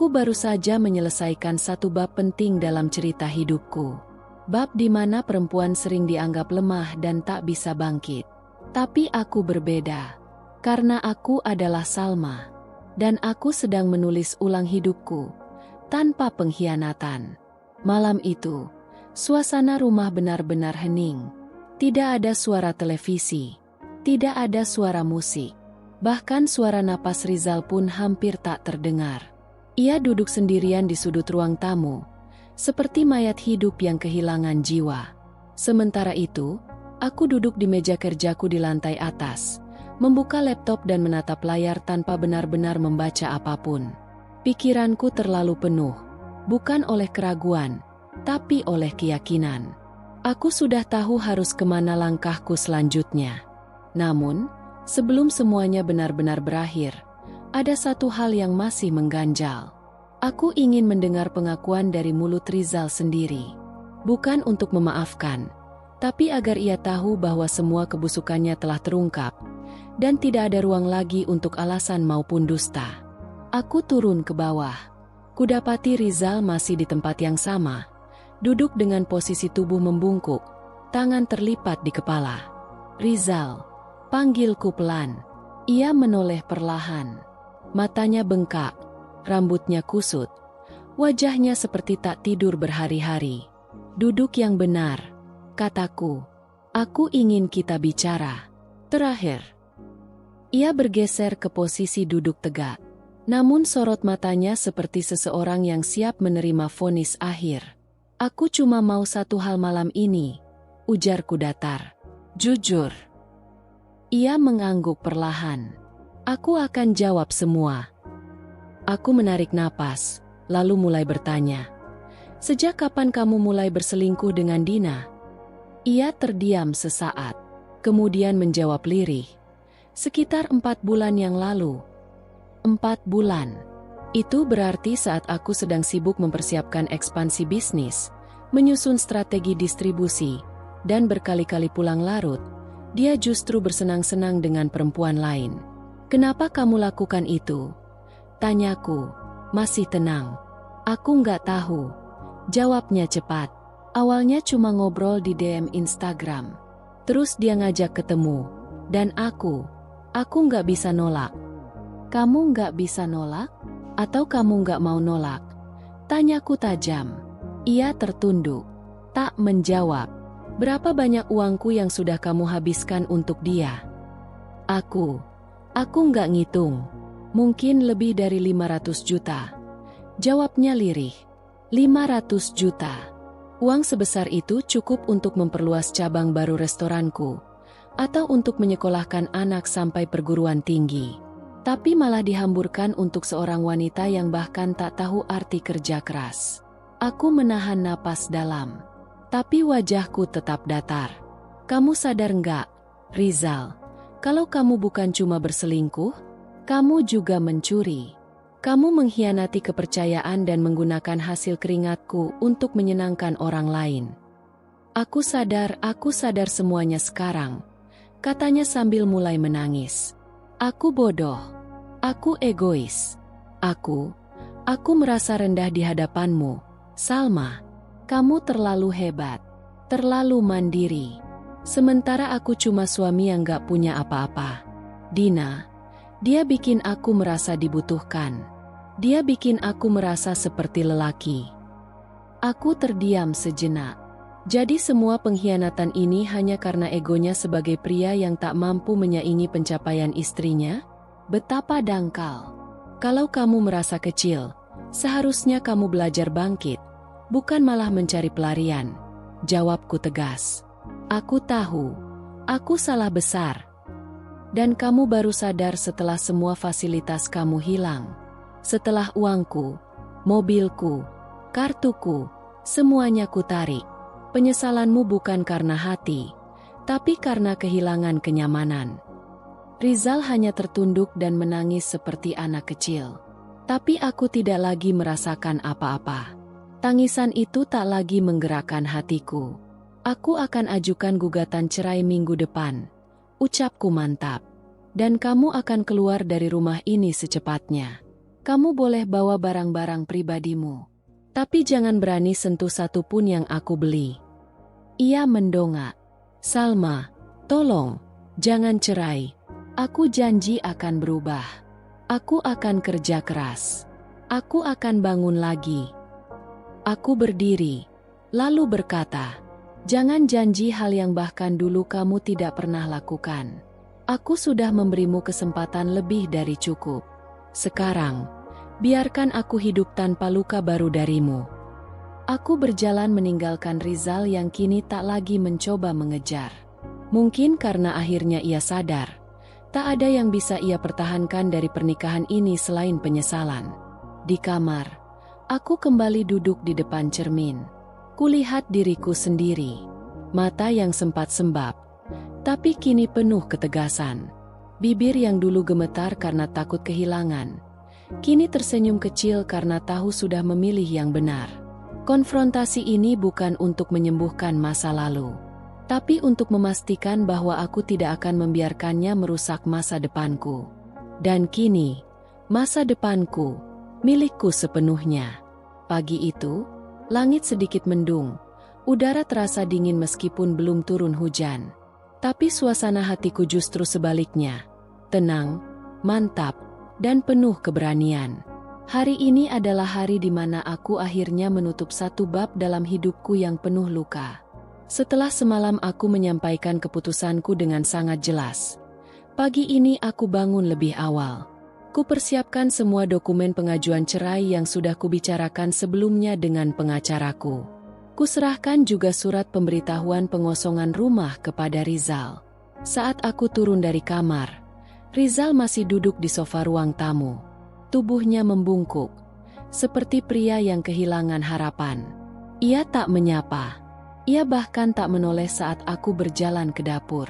baru saja menyelesaikan satu bab penting dalam cerita hidupku. Bab di mana perempuan sering dianggap lemah dan tak bisa bangkit. Tapi aku berbeda. Karena aku adalah Salma. Dan aku sedang menulis ulang hidupku. Tanpa pengkhianatan. Malam itu, suasana rumah benar-benar hening. Tidak ada suara televisi. Tidak ada suara musik. Bahkan suara napas Rizal pun hampir tak terdengar. Ia duduk sendirian di sudut ruang tamu, seperti mayat hidup yang kehilangan jiwa. Sementara itu, aku duduk di meja kerjaku di lantai atas, membuka laptop dan menatap layar tanpa benar-benar membaca apapun. Pikiranku terlalu penuh, bukan oleh keraguan, tapi oleh keyakinan. Aku sudah tahu harus kemana langkahku selanjutnya. Namun, sebelum semuanya benar-benar berakhir, ada satu hal yang masih mengganjal. Aku ingin mendengar pengakuan dari mulut Rizal sendiri. Bukan untuk memaafkan, tapi agar ia tahu bahwa semua kebusukannya telah terungkap, dan tidak ada ruang lagi untuk alasan maupun dusta. Aku turun ke bawah. Kudapati Rizal masih di tempat yang sama, duduk dengan posisi tubuh membungkuk, tangan terlipat di kepala. Rizal. Panggilku pelan. Ia menoleh perlahan. Matanya bengkak, rambutnya kusut. Wajahnya seperti tak tidur berhari-hari. Duduk yang benar, kataku. Aku ingin kita bicara. Terakhir. Ia bergeser ke posisi duduk tegak. Namun sorot matanya seperti seseorang yang siap menerima vonis akhir. Aku cuma mau satu hal malam ini, ujarku datar. Jujur. Ia mengangguk perlahan. Aku akan jawab semua. Aku menarik napas, lalu mulai bertanya. Sejak kapan kamu mulai berselingkuh dengan Dina? Ia terdiam sesaat, kemudian menjawab lirih. Sekitar 4 bulan yang lalu. 4 bulan. Itu berarti saat aku sedang sibuk mempersiapkan ekspansi bisnis, menyusun strategi distribusi, dan berkali-kali pulang larut, dia justru bersenang-senang dengan perempuan lain. Kenapa kamu lakukan itu? Tanyaku, masih tenang. Aku nggak tahu. Jawabnya cepat. Awalnya cuma ngobrol di DM Instagram. Terus dia ngajak ketemu. Dan aku nggak bisa nolak. Kamu nggak bisa nolak? Atau kamu nggak mau nolak? Tanyaku tajam. Ia tertunduk. Tak menjawab. Berapa banyak uangku yang sudah kamu habiskan untuk dia? Aku nggak ngitung. Mungkin lebih dari 500 juta. Jawabnya lirih. 500 juta. Uang sebesar itu cukup untuk memperluas cabang baru restoranku, atau untuk menyekolahkan anak sampai perguruan tinggi. Tapi malah dihamburkan untuk seorang wanita yang bahkan tak tahu arti kerja keras. Aku menahan napas dalam. Tapi wajahku tetap datar. Kamu sadar nggak, Rizal? Kalau kamu bukan cuma berselingkuh, kamu juga mencuri. Kamu mengkhianati kepercayaan dan menggunakan hasil keringatku untuk menyenangkan orang lain. Aku sadar semuanya sekarang, katanya sambil mulai menangis. Aku bodoh. Aku egois. Aku Aku merasa rendah di hadapanmu, Salma. Kamu terlalu hebat, terlalu mandiri. Sementara aku cuma suami yang gak punya apa-apa. Dina, dia bikin aku merasa dibutuhkan. Dia bikin aku merasa seperti lelaki. Aku terdiam sejenak. Jadi semua pengkhianatan ini hanya karena egonya sebagai pria yang tak mampu menyaingi pencapaian istrinya? Betapa dangkal. Kalau kamu merasa kecil, seharusnya kamu belajar bangkit, bukan malah mencari pelarian. Jawabku tegas. Aku tahu, aku salah besar. Dan kamu baru sadar setelah semua fasilitas kamu hilang. Setelah uangku, mobilku, kartuku, semuanya kutarik. Penyesalanmu bukan karena hati, tapi karena kehilangan kenyamanan. Rizal hanya tertunduk dan menangis seperti anak kecil. Tapi aku tidak lagi merasakan apa-apa. Tangisan itu tak lagi menggerakkan hatiku. Aku akan ajukan gugatan cerai minggu depan. Ucapku mantap. Dan kamu akan keluar dari rumah ini secepatnya. Kamu boleh bawa barang-barang pribadimu. Tapi jangan berani sentuh satu pun yang aku beli. Ia mendongak. Salma, tolong, jangan cerai. Aku janji akan berubah. Aku akan kerja keras. Aku akan bangun lagi. Aku berdiri, lalu berkata, jangan janji hal yang bahkan dulu kamu tidak pernah lakukan. Aku sudah memberimu kesempatan lebih dari cukup. Sekarang, biarkan aku hidup tanpa luka baru darimu. Aku berjalan meninggalkan Rizal yang kini tak lagi mencoba mengejar. Mungkin karena akhirnya ia sadar, tak ada yang bisa ia pertahankan dari pernikahan ini selain penyesalan. Di kamar, aku kembali duduk di depan cermin. Kulihat diriku sendiri. Mata yang sempat sembab, tapi kini penuh ketegasan. Bibir yang dulu gemetar karena takut kehilangan, kini tersenyum kecil karena tahu sudah memilih yang benar. Konfrontasi ini bukan untuk menyembuhkan masa lalu, tapi untuk memastikan bahwa aku tidak akan membiarkannya merusak masa depanku. Dan kini, masa depanku, milikku sepenuhnya. Pagi itu, langit sedikit mendung, udara terasa dingin meskipun belum turun hujan. Tapi suasana hatiku justru sebaliknya, tenang, mantap, dan penuh keberanian. Hari ini adalah hari di mana aku akhirnya menutup satu bab dalam hidupku yang penuh luka. Setelah semalam aku menyampaikan keputusanku dengan sangat jelas. Pagi ini aku bangun lebih awal. Kupersiapkan semua dokumen pengajuan cerai yang sudah kubicarakan sebelumnya dengan pengacaraku. Kuserahkan juga surat pemberitahuan pengosongan rumah kepada Rizal. Saat aku turun dari kamar, Rizal masih duduk di sofa ruang tamu. Tubuhnya membungkuk, seperti pria yang kehilangan harapan. Ia tak menyapa. Ia bahkan tak menoleh saat aku berjalan ke dapur.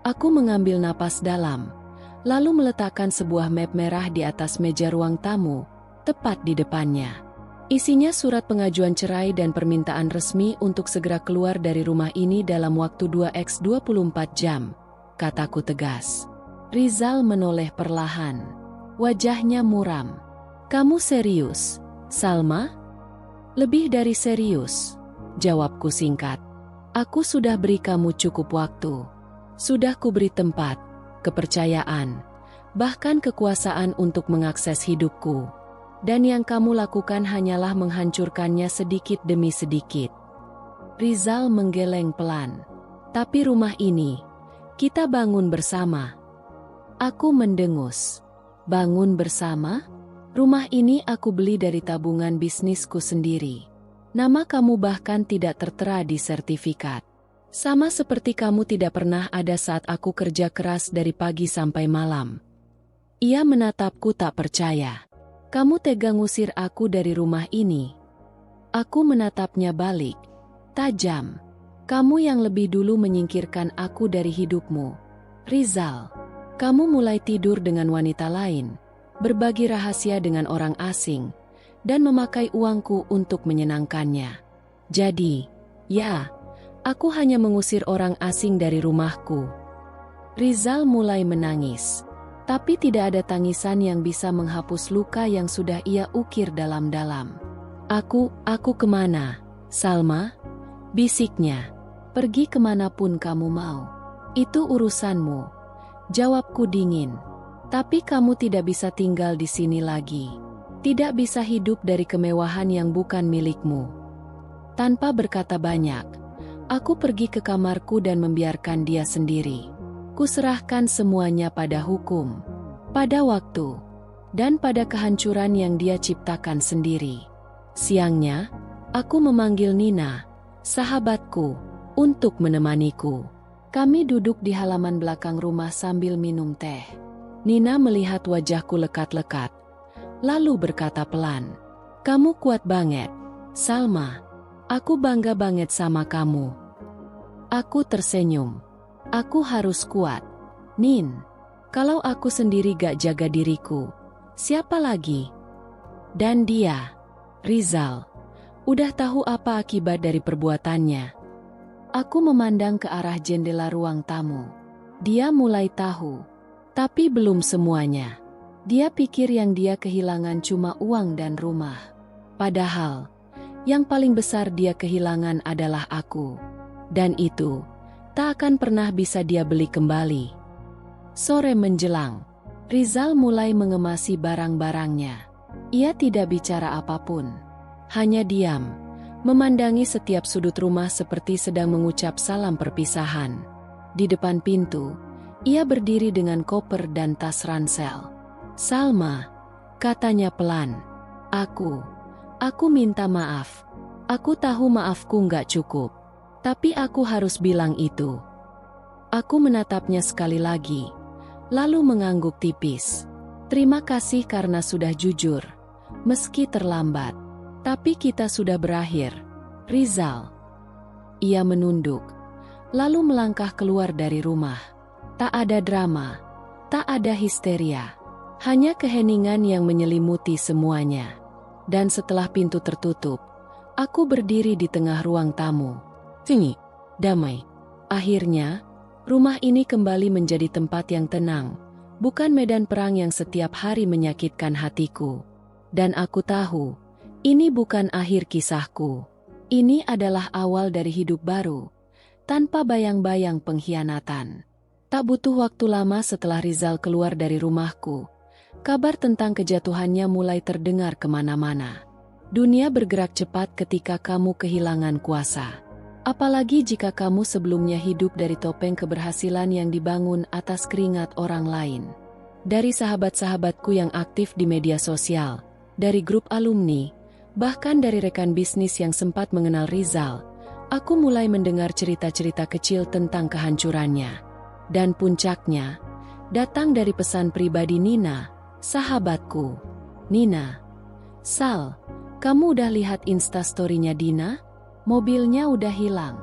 Aku mengambil napas dalam, lalu meletakkan sebuah map merah di atas meja ruang tamu, tepat di depannya. Isinya surat pengajuan cerai dan permintaan resmi untuk segera keluar dari rumah ini dalam waktu 2x24 jam, kataku tegas. Rizal menoleh perlahan. Wajahnya muram. Kamu serius, Salma? Lebih dari serius. Jawabku singkat. Aku sudah beri kamu cukup waktu. Sudah kuberi tempat, kepercayaan, bahkan kekuasaan untuk mengakses hidupku. Dan yang kamu lakukan hanyalah menghancurkannya sedikit demi sedikit. Rizal menggeleng pelan. Tapi rumah ini, kita bangun bersama. Aku mendengus. Bangun bersama? Rumah ini aku beli dari tabungan bisnisku sendiri. Nama kamu bahkan tidak tertera di sertifikat. Sama seperti kamu tidak pernah ada saat aku kerja keras dari pagi sampai malam. Ia menatapku tak percaya. Kamu tega ngusir aku dari rumah ini. Aku menatapnya balik. Tajam. Kamu yang lebih dulu menyingkirkan aku dari hidupmu. Rizal, kamu mulai tidur dengan wanita lain, berbagi rahasia dengan orang asing, dan memakai uangku untuk menyenangkannya. Jadi, ya, aku hanya mengusir orang asing dari rumahku. Rizal mulai menangis. Tapi tidak ada tangisan yang bisa menghapus luka yang sudah ia ukir dalam-dalam. Aku kemana, Salma? Bisiknya. Pergi kemanapun kamu mau. Itu urusanmu. Jawabku dingin. Tapi kamu tidak bisa tinggal di sini lagi. Tidak bisa hidup dari kemewahan yang bukan milikmu. Tanpa berkata banyak, aku pergi ke kamarku dan membiarkan dia sendiri. Kuserahkan semuanya pada hukum, pada waktu, dan pada kehancuran yang dia ciptakan sendiri. Siangnya, aku memanggil Nina, sahabatku, untuk menemaniku. Kami duduk di halaman belakang rumah sambil minum teh. Nina melihat wajahku lekat-lekat, lalu berkata pelan, "Kamu kuat banget, Salma. Aku bangga banget sama kamu." Aku tersenyum. Aku harus kuat. Nin, kalau aku sendiri gak jaga diriku, siapa lagi? Dan dia, Rizal, udah tahu apa akibat dari perbuatannya. Aku memandang ke arah jendela ruang tamu. Dia mulai tahu, tapi belum semuanya. Dia pikir yang dia kehilangan cuma uang dan rumah. Padahal, yang paling besar dia kehilangan adalah aku. Dan itu tak akan pernah bisa dia beli kembali. Sore menjelang, Rizal mulai mengemasi barang-barangnya. Ia tidak bicara apapun, hanya diam, memandangi setiap sudut rumah seperti sedang mengucap salam perpisahan. Di depan pintu, ia berdiri dengan koper dan tas ransel. "Salma," katanya pelan, Aku minta maaf. Aku tahu maafku nggak cukup. Tapi aku harus bilang itu." Aku menatapnya sekali lagi, lalu mengangguk tipis. "Terima kasih karena sudah jujur. Meski terlambat, tapi kita sudah berakhir, Rizal." Ia menunduk, lalu melangkah keluar dari rumah. Tak ada drama, tak ada histeria, hanya keheningan yang menyelimuti semuanya. Dan setelah pintu tertutup, aku berdiri di tengah ruang tamu. Sunyi, damai. Akhirnya, rumah ini kembali menjadi tempat yang tenang, bukan medan perang yang setiap hari menyakitkan hatiku. Dan aku tahu, ini bukan akhir kisahku. Ini adalah awal dari hidup baru, tanpa bayang-bayang pengkhianatan. Tak butuh waktu lama setelah Rizal keluar dari rumahku, kabar tentang kejatuhannya mulai terdengar kemana-mana. Dunia bergerak cepat ketika kamu kehilangan kuasa. Apalagi jika kamu sebelumnya hidup dari topeng keberhasilan yang dibangun atas keringat orang lain. Dari sahabat-sahabatku yang aktif di media sosial, dari grup alumni, bahkan dari rekan bisnis yang sempat mengenal Rizal, aku mulai mendengar cerita-cerita kecil tentang kehancurannya. Dan puncaknya, datang dari pesan pribadi Nina, sahabatku. "Nina, Sal, kamu udah lihat instastory-nya Dina? Mobilnya udah hilang.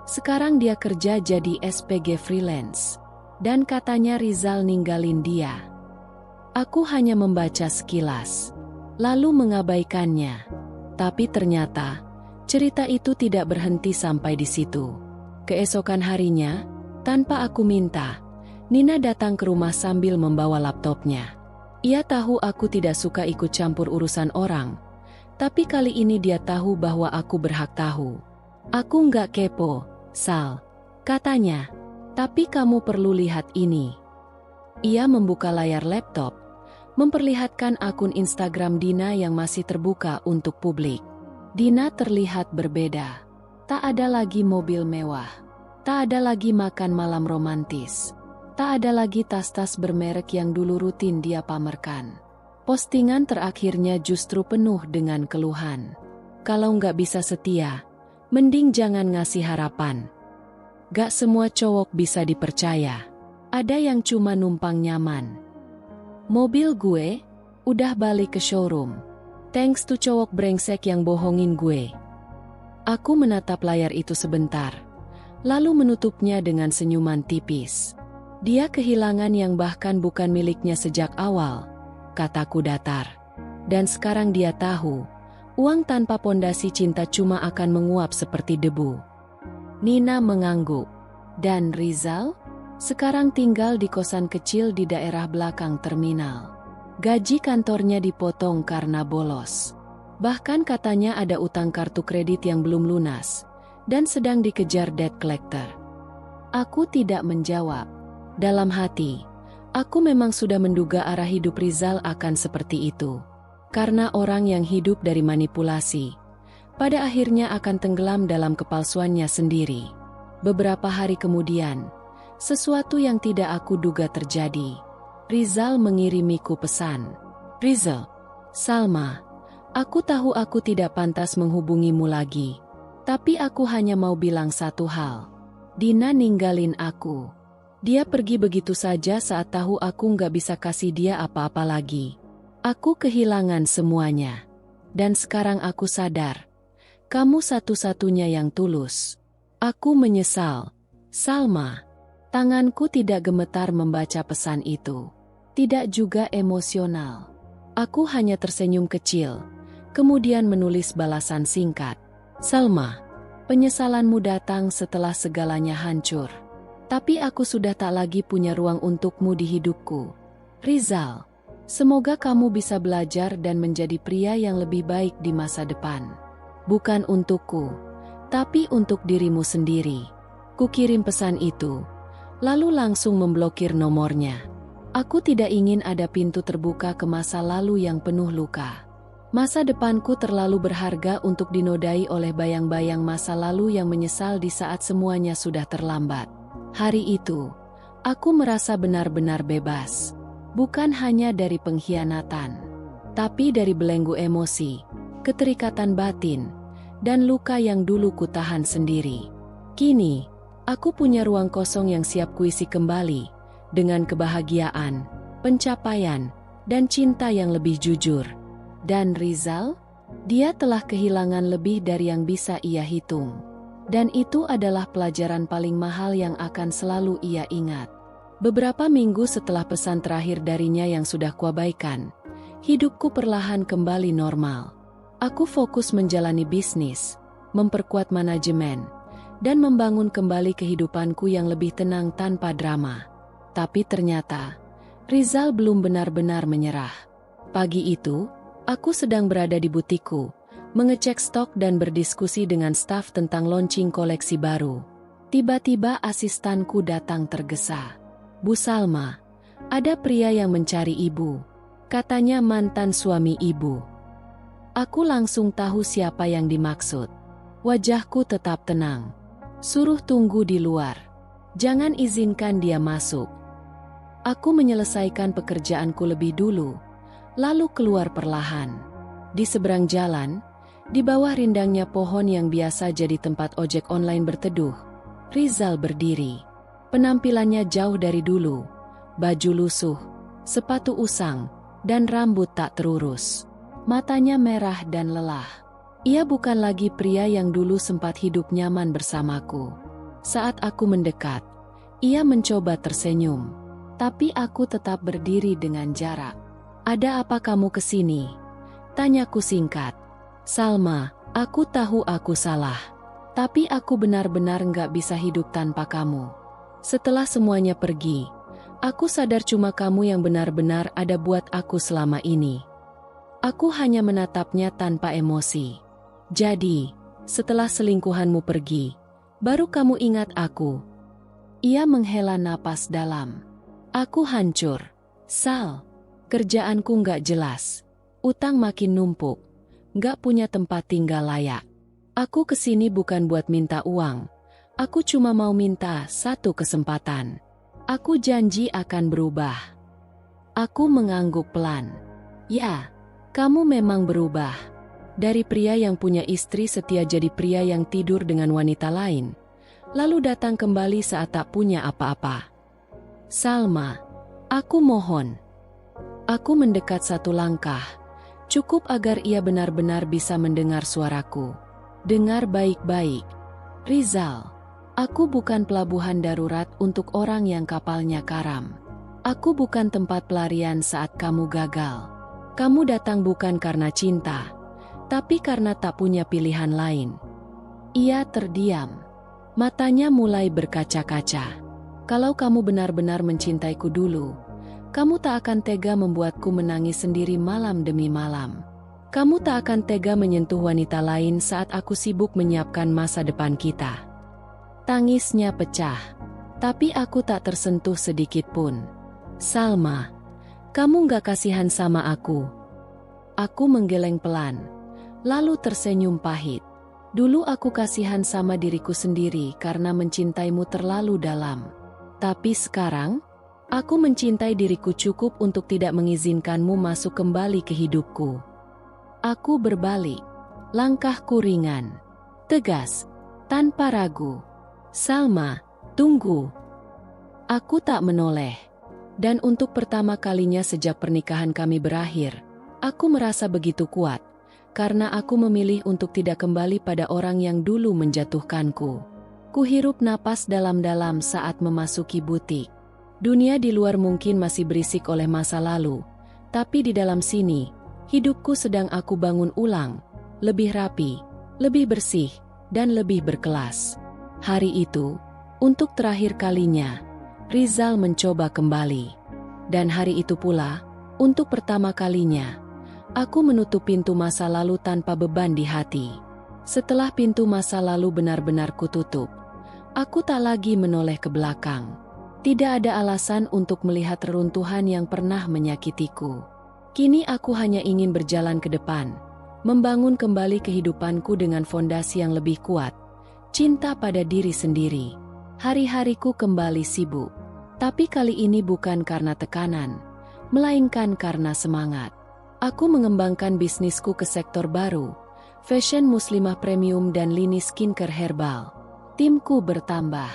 Sekarang dia kerja jadi SPG freelance. Dan katanya Rizal ninggalin dia." Aku hanya membaca sekilas, lalu mengabaikannya. Tapi ternyata, cerita itu tidak berhenti sampai di situ. Keesokan harinya, tanpa aku minta, Nina datang ke rumah sambil membawa laptopnya. Ia tahu aku tidak suka ikut campur urusan orang, tapi kali ini dia tahu bahwa aku berhak tahu. "Aku nggak kepo, Sal," katanya, "tapi kamu perlu lihat ini." Ia membuka layar laptop, memperlihatkan akun Instagram Dina yang masih terbuka untuk publik. Dina terlihat berbeda. Tak ada lagi mobil mewah. Tak ada lagi makan malam romantis. Tak ada lagi tas-tas bermerek yang dulu rutin dia pamerkan. Postingan terakhirnya justru penuh dengan keluhan. Kalau nggak bisa setia, mending jangan ngasih harapan. Gak semua cowok bisa dipercaya. Ada yang cuma numpang nyaman. "Mobil gue udah balik ke showroom. Thanks to cowok brengsek yang bohongin gue." Aku menatap layar itu sebentar, lalu menutupnya dengan senyuman tipis. "Dia kehilangan yang bahkan bukan miliknya sejak awal," kataku datar. "Dan sekarang dia tahu, uang tanpa pondasi cinta cuma akan menguap seperti debu." Nina mengangguk. "Dan Rizal? Sekarang tinggal di kosan kecil di daerah belakang terminal. Gaji kantornya dipotong karena bolos. Bahkan katanya ada utang kartu kredit yang belum lunas dan sedang dikejar debt collector. Aku tidak menjawab. Dalam hati, aku memang sudah menduga arah hidup Rizal akan seperti itu. Karena orang yang hidup dari manipulasi, pada akhirnya akan tenggelam dalam kepalsuannya sendiri. Beberapa hari kemudian, sesuatu yang tidak aku duga terjadi. Rizal mengirimiku pesan. Rizal, Salma, aku tahu aku tidak pantas menghubungimu lagi. Tapi aku hanya mau bilang satu hal. Dina ninggalin aku. Dia pergi begitu saja saat tahu aku nggak bisa kasih dia apa-apa lagi. Aku kehilangan semuanya. Dan sekarang aku sadar. Kamu satu-satunya yang tulus. Aku menyesal. Salma. Tanganku tidak gemetar membaca pesan itu. Tidak juga emosional. Aku hanya tersenyum kecil. Kemudian menulis balasan singkat. Salma, penyesalanmu datang setelah segalanya hancur. Tapi aku sudah tak lagi punya ruang untukmu di hidupku. Rizal, semoga kamu bisa belajar dan menjadi pria yang lebih baik di masa depan. Bukan untukku, tapi untuk dirimu sendiri. Kukirim pesan itu, lalu langsung memblokir nomornya. Aku tidak ingin ada pintu terbuka ke masa lalu yang penuh luka. Masa depanku terlalu berharga untuk dinodai oleh bayang-bayang masa lalu yang menyesal di saat semuanya sudah terlambat. Hari itu, aku merasa benar-benar bebas. Bukan hanya dari pengkhianatan, tapi dari belenggu emosi, keterikatan batin, dan luka yang dulu kutahan sendiri. Kini, aku punya ruang kosong yang siap kuisi kembali, dengan kebahagiaan, pencapaian, dan cinta yang lebih jujur. Dan Rizal, dia telah kehilangan lebih dari yang bisa ia hitung. Dan itu adalah pelajaran paling mahal yang akan selalu ia ingat. Beberapa minggu setelah pesan terakhir darinya yang sudah kuabaikan, hidupku perlahan kembali normal. Aku fokus menjalani bisnis, memperkuat manajemen, dan membangun kembali kehidupanku yang lebih tenang tanpa drama. Tapi ternyata, Rizal belum benar-benar menyerah. Pagi itu, aku sedang berada di butikku, mengecek stok dan berdiskusi dengan staf tentang launching koleksi baru. Tiba-tiba asistanku datang tergesa. Bu Salma, ada pria yang mencari ibu. Katanya mantan suami ibu. Aku langsung tahu siapa yang dimaksud. Wajahku tetap tenang. Suruh tunggu di luar. Jangan izinkan dia masuk. Aku menyelesaikan pekerjaanku lebih dulu, lalu keluar perlahan. Di seberang jalan, di bawah rindangnya pohon yang biasa jadi tempat ojek online berteduh, Rizal berdiri. Penampilannya jauh dari dulu, baju lusuh, sepatu usang, dan rambut tak terurus. Matanya merah dan lelah. Ia bukan lagi pria yang dulu sempat hidup nyaman bersamaku. Saat aku mendekat, ia mencoba tersenyum. Tapi aku tetap berdiri dengan jarak. Ada apa kamu kesini? Tanyaku singkat. Salma, aku tahu aku salah. Tapi aku benar-benar nggak bisa hidup tanpa kamu. Setelah semuanya pergi, aku sadar cuma kamu yang benar-benar ada buat aku selama ini. Aku hanya menatapnya tanpa emosi. Jadi, setelah selingkuhanmu pergi, baru kamu ingat aku. Ia menghela napas dalam. Aku hancur. Sal, kerjaanku nggak jelas. Utang makin numpuk. Nggak punya tempat tinggal layak. Aku kesini bukan buat minta uang. Aku cuma mau minta satu kesempatan. Aku janji akan berubah. Aku mengangguk pelan. Ya, kamu memang berubah. Dari pria yang punya istri setia jadi pria yang tidur dengan wanita lain. Lalu datang kembali saat tak punya apa-apa. Salma, aku mohon. Aku mendekat satu langkah. Cukup agar ia benar-benar bisa mendengar suaraku. Dengar baik-baik. Rizal, aku bukan pelabuhan darurat untuk orang yang kapalnya karam. Aku bukan tempat pelarian saat kamu gagal. Kamu datang bukan karena cinta, tapi karena tak punya pilihan lain. Ia terdiam. Matanya mulai berkaca-kaca. Kalau kamu benar-benar mencintaiku dulu, kamu tak akan tega membuatku menangis sendiri malam demi malam. Kamu tak akan tega menyentuh wanita lain saat aku sibuk menyiapkan masa depan kita. Tangisnya pecah, tapi aku tak tersentuh sedikit pun. Salma, kamu gak kasihan sama aku. Aku menggeleng pelan, lalu tersenyum pahit. Dulu aku kasihan sama diriku sendiri karena mencintaimu terlalu dalam. Tapi sekarang, aku mencintai diriku cukup untuk tidak mengizinkanmu masuk kembali ke hidupku. Aku berbalik, langkahku ringan, tegas, tanpa ragu. Salma, tunggu. Aku tak menoleh. Dan untuk pertama kalinya sejak pernikahan kami berakhir, aku merasa begitu kuat, karena aku memilih untuk tidak kembali pada orang yang dulu menjatuhkanku. Kuhirup napas dalam-dalam saat memasuki butik. Dunia di luar mungkin masih berisik oleh masa lalu, tapi di dalam sini, hidupku sedang aku bangun ulang, lebih rapi, lebih bersih, dan lebih berkelas. Hari itu, untuk terakhir kalinya, Rizal mencoba kembali. Dan hari itu pula, untuk pertama kalinya, aku menutup pintu masa lalu tanpa beban di hati. Setelah pintu masa lalu benar-benar kututup, aku tak lagi menoleh ke belakang. Tidak ada alasan untuk melihat reruntuhan yang pernah menyakitiku. Kini aku hanya ingin berjalan ke depan, membangun kembali kehidupanku dengan fondasi yang lebih kuat, cinta pada diri sendiri. Hari-hariku kembali sibuk, tapi kali ini bukan karena tekanan, melainkan karena semangat. Aku mengembangkan bisnisku ke sektor baru, fashion muslimah premium dan lini skincare herbal. Timku bertambah,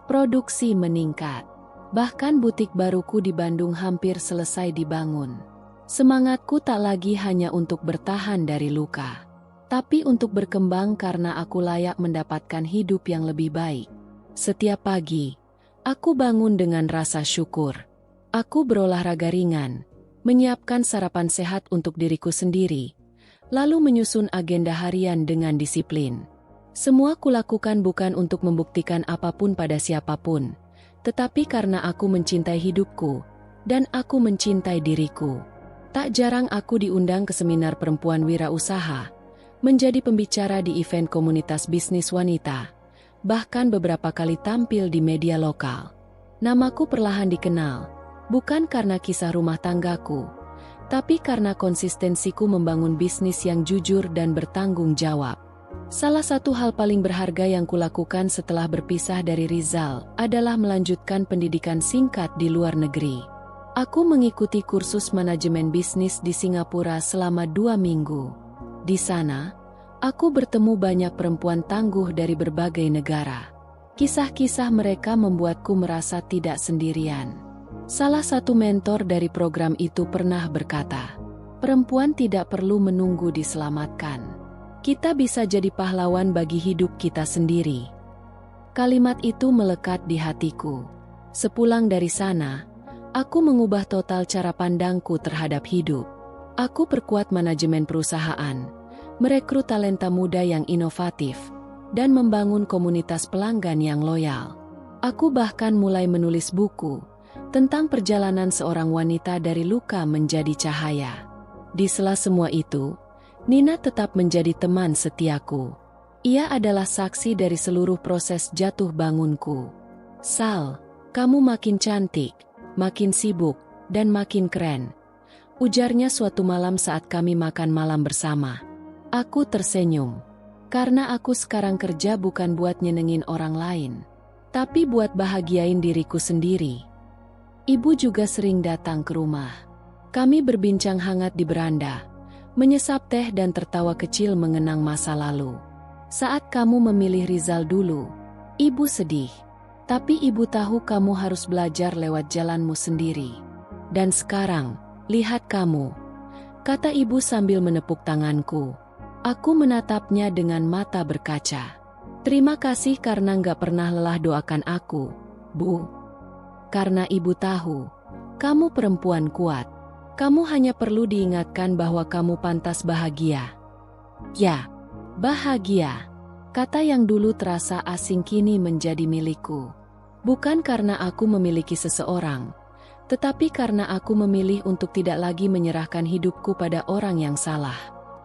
produksi meningkat, bahkan butik baruku di Bandung hampir selesai dibangun. Semangatku tak lagi hanya untuk bertahan dari luka, tapi untuk berkembang karena aku layak mendapatkan hidup yang lebih baik. Setiap pagi, aku bangun dengan rasa syukur. Aku berolahraga ringan, menyiapkan sarapan sehat untuk diriku sendiri, lalu menyusun agenda harian dengan disiplin. Semua kulakukan bukan untuk membuktikan apapun pada siapapun, tetapi karena aku mencintai hidupku, dan aku mencintai diriku. Tak jarang aku diundang ke seminar perempuan wirausaha, menjadi pembicara di event komunitas bisnis wanita, bahkan beberapa kali tampil di media lokal. Namaku perlahan dikenal, bukan karena kisah rumah tanggaku, tapi karena konsistensiku membangun bisnis yang jujur dan bertanggung jawab. Salah satu hal paling berharga yang kulakukan setelah berpisah dari Rizal adalah melanjutkan pendidikan singkat di luar negeri. Aku mengikuti kursus manajemen bisnis di Singapura selama 2 minggu. Di sana, aku bertemu banyak perempuan tangguh dari berbagai negara. Kisah-kisah mereka membuatku merasa tidak sendirian. Salah satu mentor dari program itu pernah berkata, "Perempuan tidak perlu menunggu diselamatkan. Kita bisa jadi pahlawan bagi hidup kita sendiri." Kalimat itu melekat di hatiku. Sepulang dari sana, aku mengubah total cara pandangku terhadap hidup. Aku perkuat manajemen perusahaan, merekrut talenta muda yang inovatif, dan membangun komunitas pelanggan yang loyal. Aku bahkan mulai menulis buku tentang perjalanan seorang wanita dari luka menjadi cahaya. Di sela semua itu, Nina tetap menjadi teman setiaku. Ia adalah saksi dari seluruh proses jatuh bangunku. "Sal, kamu makin cantik, makin sibuk, dan makin keren," ujarnya suatu malam saat kami makan malam bersama. Aku tersenyum, karena aku sekarang kerja bukan buat nyenengin orang lain, tapi buat bahagiain diriku sendiri. Ibu juga sering datang ke rumah. Kami berbincang hangat di beranda, menyesap teh dan tertawa kecil mengenang masa lalu. "Saat kamu memilih Rizal dulu, ibu sedih. Tapi ibu tahu kamu harus belajar lewat jalanmu sendiri. Dan sekarang, lihat kamu," kata ibu sambil menepuk tanganku. Aku menatapnya dengan mata berkaca. "Terima kasih karena nggak pernah lelah doakan aku, Bu. Karena ibu tahu, kamu perempuan kuat. Kamu hanya perlu diingatkan bahwa kamu pantas bahagia." "Ya, bahagia," kata yang dulu terasa asing kini menjadi milikku. Bukan karena aku memiliki seseorang, tetapi karena aku memilih untuk tidak lagi menyerahkan hidupku pada orang yang salah.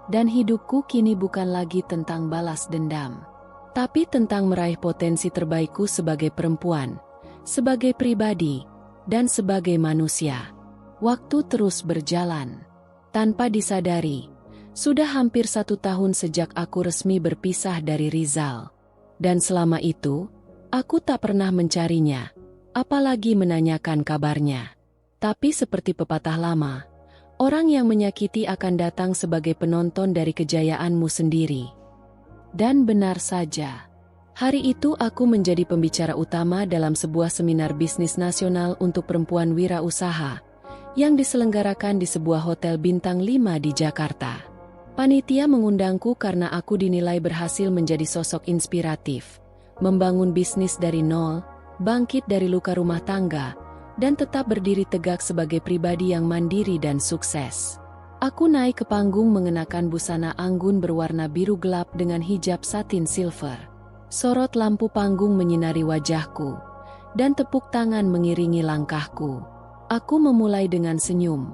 Dan hidupku kini bukan lagi tentang balas dendam, tapi tentang meraih potensi terbaikku sebagai perempuan, sebagai pribadi, dan sebagai manusia. Waktu terus berjalan. Tanpa disadari, sudah hampir 1 tahun sejak aku resmi berpisah dari Rizal. Dan selama itu, aku tak pernah mencarinya, apalagi menanyakan kabarnya. Tapi seperti pepatah lama, orang yang menyakiti akan datang sebagai penonton dari kejayaanmu sendiri. Dan benar saja. Hari itu aku menjadi pembicara utama dalam sebuah seminar bisnis nasional untuk perempuan wirausaha yang diselenggarakan di sebuah hotel bintang 5 di Jakarta. Panitia mengundangku karena aku dinilai berhasil menjadi sosok inspiratif, membangun bisnis dari nol, bangkit dari luka rumah tangga, dan tetap berdiri tegak sebagai pribadi yang mandiri dan sukses. Aku naik ke panggung mengenakan busana anggun berwarna biru gelap dengan hijab satin silver. Sorot lampu panggung menyinari wajahku, dan tepuk tangan mengiringi langkahku. Aku memulai dengan senyum,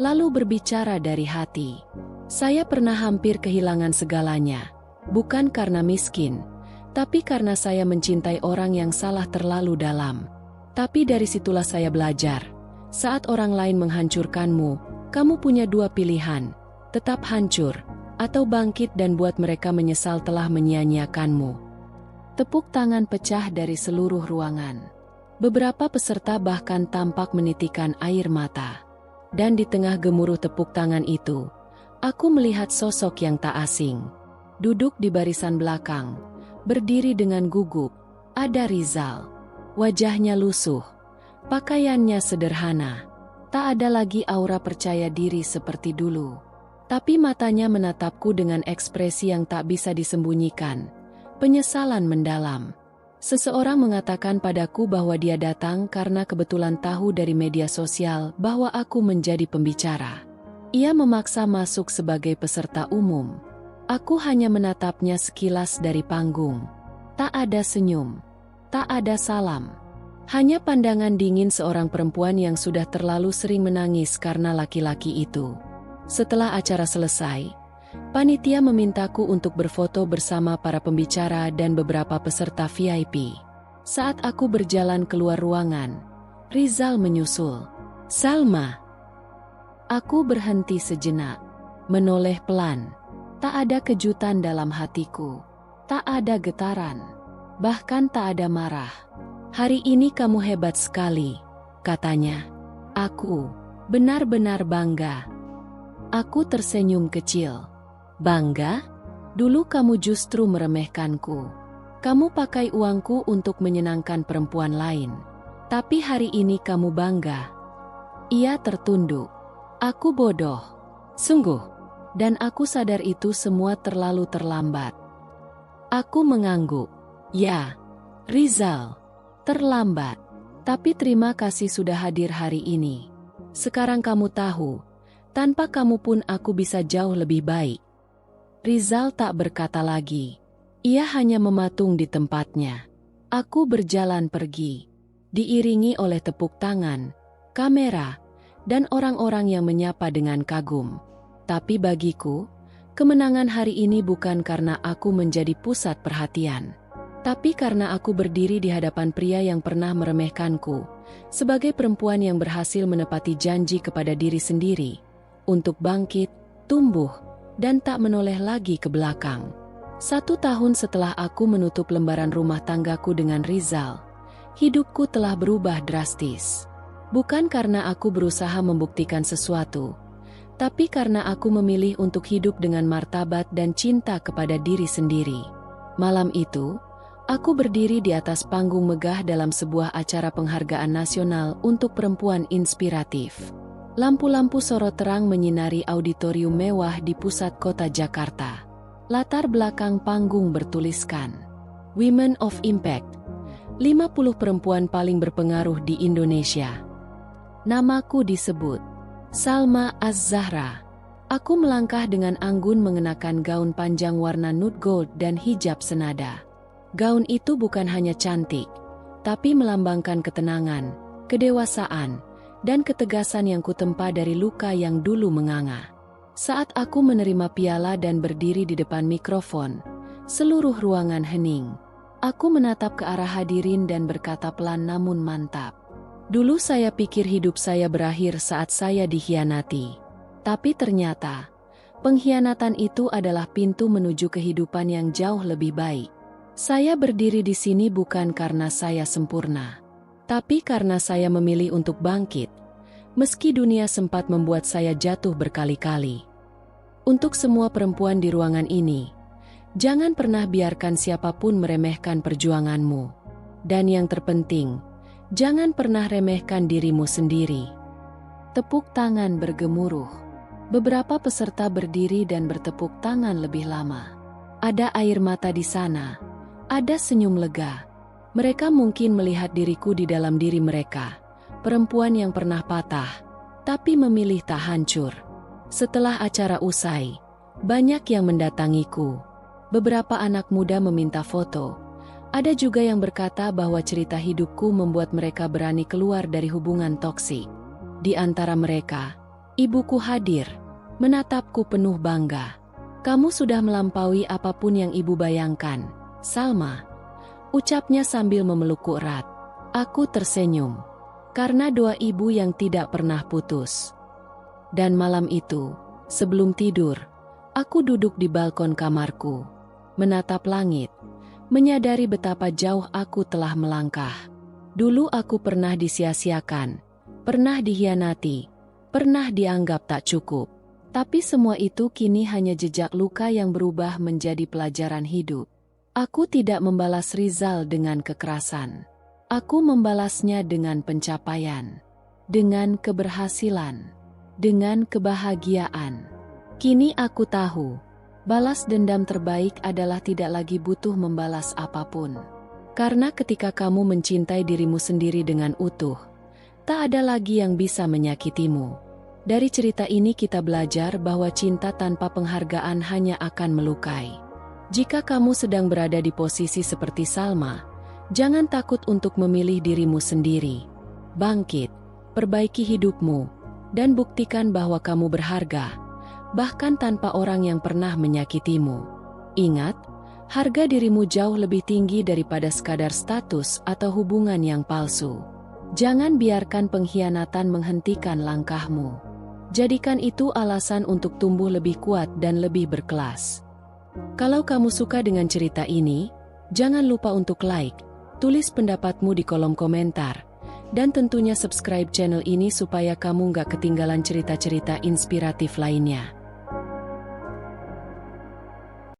lalu berbicara dari hati. Saya pernah hampir kehilangan segalanya, bukan karena miskin, tapi karena saya mencintai orang yang salah terlalu dalam. Tapi dari situlah saya belajar, saat orang lain menghancurkanmu, kamu punya 2 pilihan, tetap hancur, atau bangkit dan buat mereka menyesal telah menyia-nyiakanmu. Tepuk tangan pecah dari seluruh ruangan. Beberapa peserta bahkan tampak menitikan air mata. Dan di tengah gemuruh tepuk tangan itu, aku melihat sosok yang tak asing. Duduk di barisan belakang, berdiri dengan gugup, ada Rizal. Wajahnya lusuh, pakaiannya sederhana, tak ada lagi aura percaya diri seperti dulu. Tapi matanya menatapku dengan ekspresi yang tak bisa disembunyikan, penyesalan mendalam. Seseorang mengatakan padaku bahwa dia datang karena kebetulan tahu dari media sosial bahwa aku menjadi pembicara. Ia memaksa masuk sebagai peserta umum. Aku hanya menatapnya sekilas dari panggung. Tak ada senyum. Tak ada salam, hanya pandangan dingin seorang perempuan yang sudah terlalu sering menangis karena laki-laki itu. Setelah acara selesai, panitia memintaku untuk berfoto bersama para pembicara dan beberapa peserta VIP. Saat aku berjalan keluar ruangan, Rizal menyusul. "Salma." Aku berhenti sejenak, menoleh pelan. Tak ada kejutan dalam hatiku, tak ada getaran. Bahkan tak ada marah. "Hari ini kamu hebat sekali," katanya. Aku benar-benar bangga. Aku tersenyum kecil. "Bangga? Dulu kamu justru meremehkanku. Kamu pakai uangku untuk menyenangkan perempuan lain. Tapi hari ini kamu bangga." Ia tertunduk. Aku bodoh. Sungguh. Dan aku sadar itu semua terlalu terlambat. Aku mengangguk. "Ya, Rizal, terlambat. Tapi terima kasih sudah hadir hari ini. Sekarang kamu tahu, tanpa kamu pun aku bisa jauh lebih baik." Rizal tak berkata lagi. Ia hanya mematung di tempatnya. Aku berjalan pergi, diiringi oleh tepuk tangan, kamera, dan orang-orang yang menyapa dengan kagum. Tapi bagiku, kemenangan hari ini bukan karena aku menjadi pusat perhatian, tapi karena aku berdiri di hadapan pria yang pernah meremehkanku, sebagai perempuan yang berhasil menepati janji kepada diri sendiri, untuk bangkit, tumbuh, dan tak menoleh lagi ke belakang. 1 tahun setelah aku menutup lembaran rumah tanggaku dengan Rizal, hidupku telah berubah drastis. Bukan karena aku berusaha membuktikan sesuatu, tapi karena aku memilih untuk hidup dengan martabat dan cinta kepada diri sendiri. Malam itu, aku berdiri di atas panggung megah dalam sebuah acara penghargaan nasional untuk perempuan inspiratif. Lampu-lampu sorot terang menyinari auditorium mewah di pusat kota Jakarta. Latar belakang panggung bertuliskan, "Women of Impact, 50 perempuan paling berpengaruh di Indonesia." Namaku disebut, Salma Az-Zahra. Aku melangkah dengan anggun mengenakan gaun panjang warna nude gold dan hijab senada. Gaun itu bukan hanya cantik, tapi melambangkan ketenangan, kedewasaan, dan ketegasan yang kutempa dari luka yang dulu menganga. Saat aku menerima piala dan berdiri di depan mikrofon, seluruh ruangan hening. Aku menatap ke arah hadirin dan berkata pelan namun mantap. Dulu saya pikir hidup saya berakhir saat saya dikhianati. Tapi ternyata, pengkhianatan itu adalah pintu menuju kehidupan yang jauh lebih baik. Saya berdiri di sini bukan karena saya sempurna, tapi karena saya memilih untuk bangkit, meski dunia sempat membuat saya jatuh berkali-kali. Untuk semua perempuan di ruangan ini, jangan pernah biarkan siapapun meremehkan perjuanganmu. Dan yang terpenting, jangan pernah remehkan dirimu sendiri. Tepuk tangan bergemuruh. Beberapa peserta berdiri dan bertepuk tangan lebih lama. Ada air mata di sana. Ada senyum lega. Mereka mungkin melihat diriku di dalam diri mereka. Perempuan yang pernah patah, tapi memilih tak hancur. Setelah acara usai, banyak yang mendatangiku. Beberapa anak muda meminta foto. Ada juga yang berkata bahwa cerita hidupku membuat mereka berani keluar dari hubungan toksik. Di antara mereka, ibuku hadir, menatapku penuh bangga. Kamu sudah melampaui apapun yang ibu bayangkan, Salma. Ucapnya sambil memelukku erat. Aku tersenyum, karena doa ibu yang tidak pernah putus. Dan malam itu, sebelum tidur, aku duduk di balkon kamarku, menatap langit, menyadari betapa jauh aku telah melangkah. Dulu aku pernah disia-siakan, pernah dikhianati, pernah dianggap tak cukup. Tapi semua itu kini hanya jejak luka yang berubah menjadi pelajaran hidup. Aku tidak membalas Rizal dengan kekerasan. Aku membalasnya dengan pencapaian, dengan keberhasilan, dengan kebahagiaan. Kini aku tahu, balas dendam terbaik adalah tidak lagi butuh membalas apapun. Karena ketika kamu mencintai dirimu sendiri dengan utuh, tak ada lagi yang bisa menyakitimu. Dari cerita ini kita belajar bahwa cinta tanpa penghargaan hanya akan melukai. Jika kamu sedang berada di posisi seperti Salma, jangan takut untuk memilih dirimu sendiri. Bangkit, perbaiki hidupmu, dan buktikan bahwa kamu berharga, bahkan tanpa orang yang pernah menyakitimu. Ingat, harga dirimu jauh lebih tinggi daripada sekadar status atau hubungan yang palsu. Jangan biarkan pengkhianatan menghentikan langkahmu. Jadikan itu alasan untuk tumbuh lebih kuat dan lebih berkelas. Kalau kamu suka dengan cerita ini, jangan lupa untuk like, tulis pendapatmu di kolom komentar, dan tentunya subscribe channel ini supaya kamu nggak ketinggalan cerita-cerita inspiratif lainnya.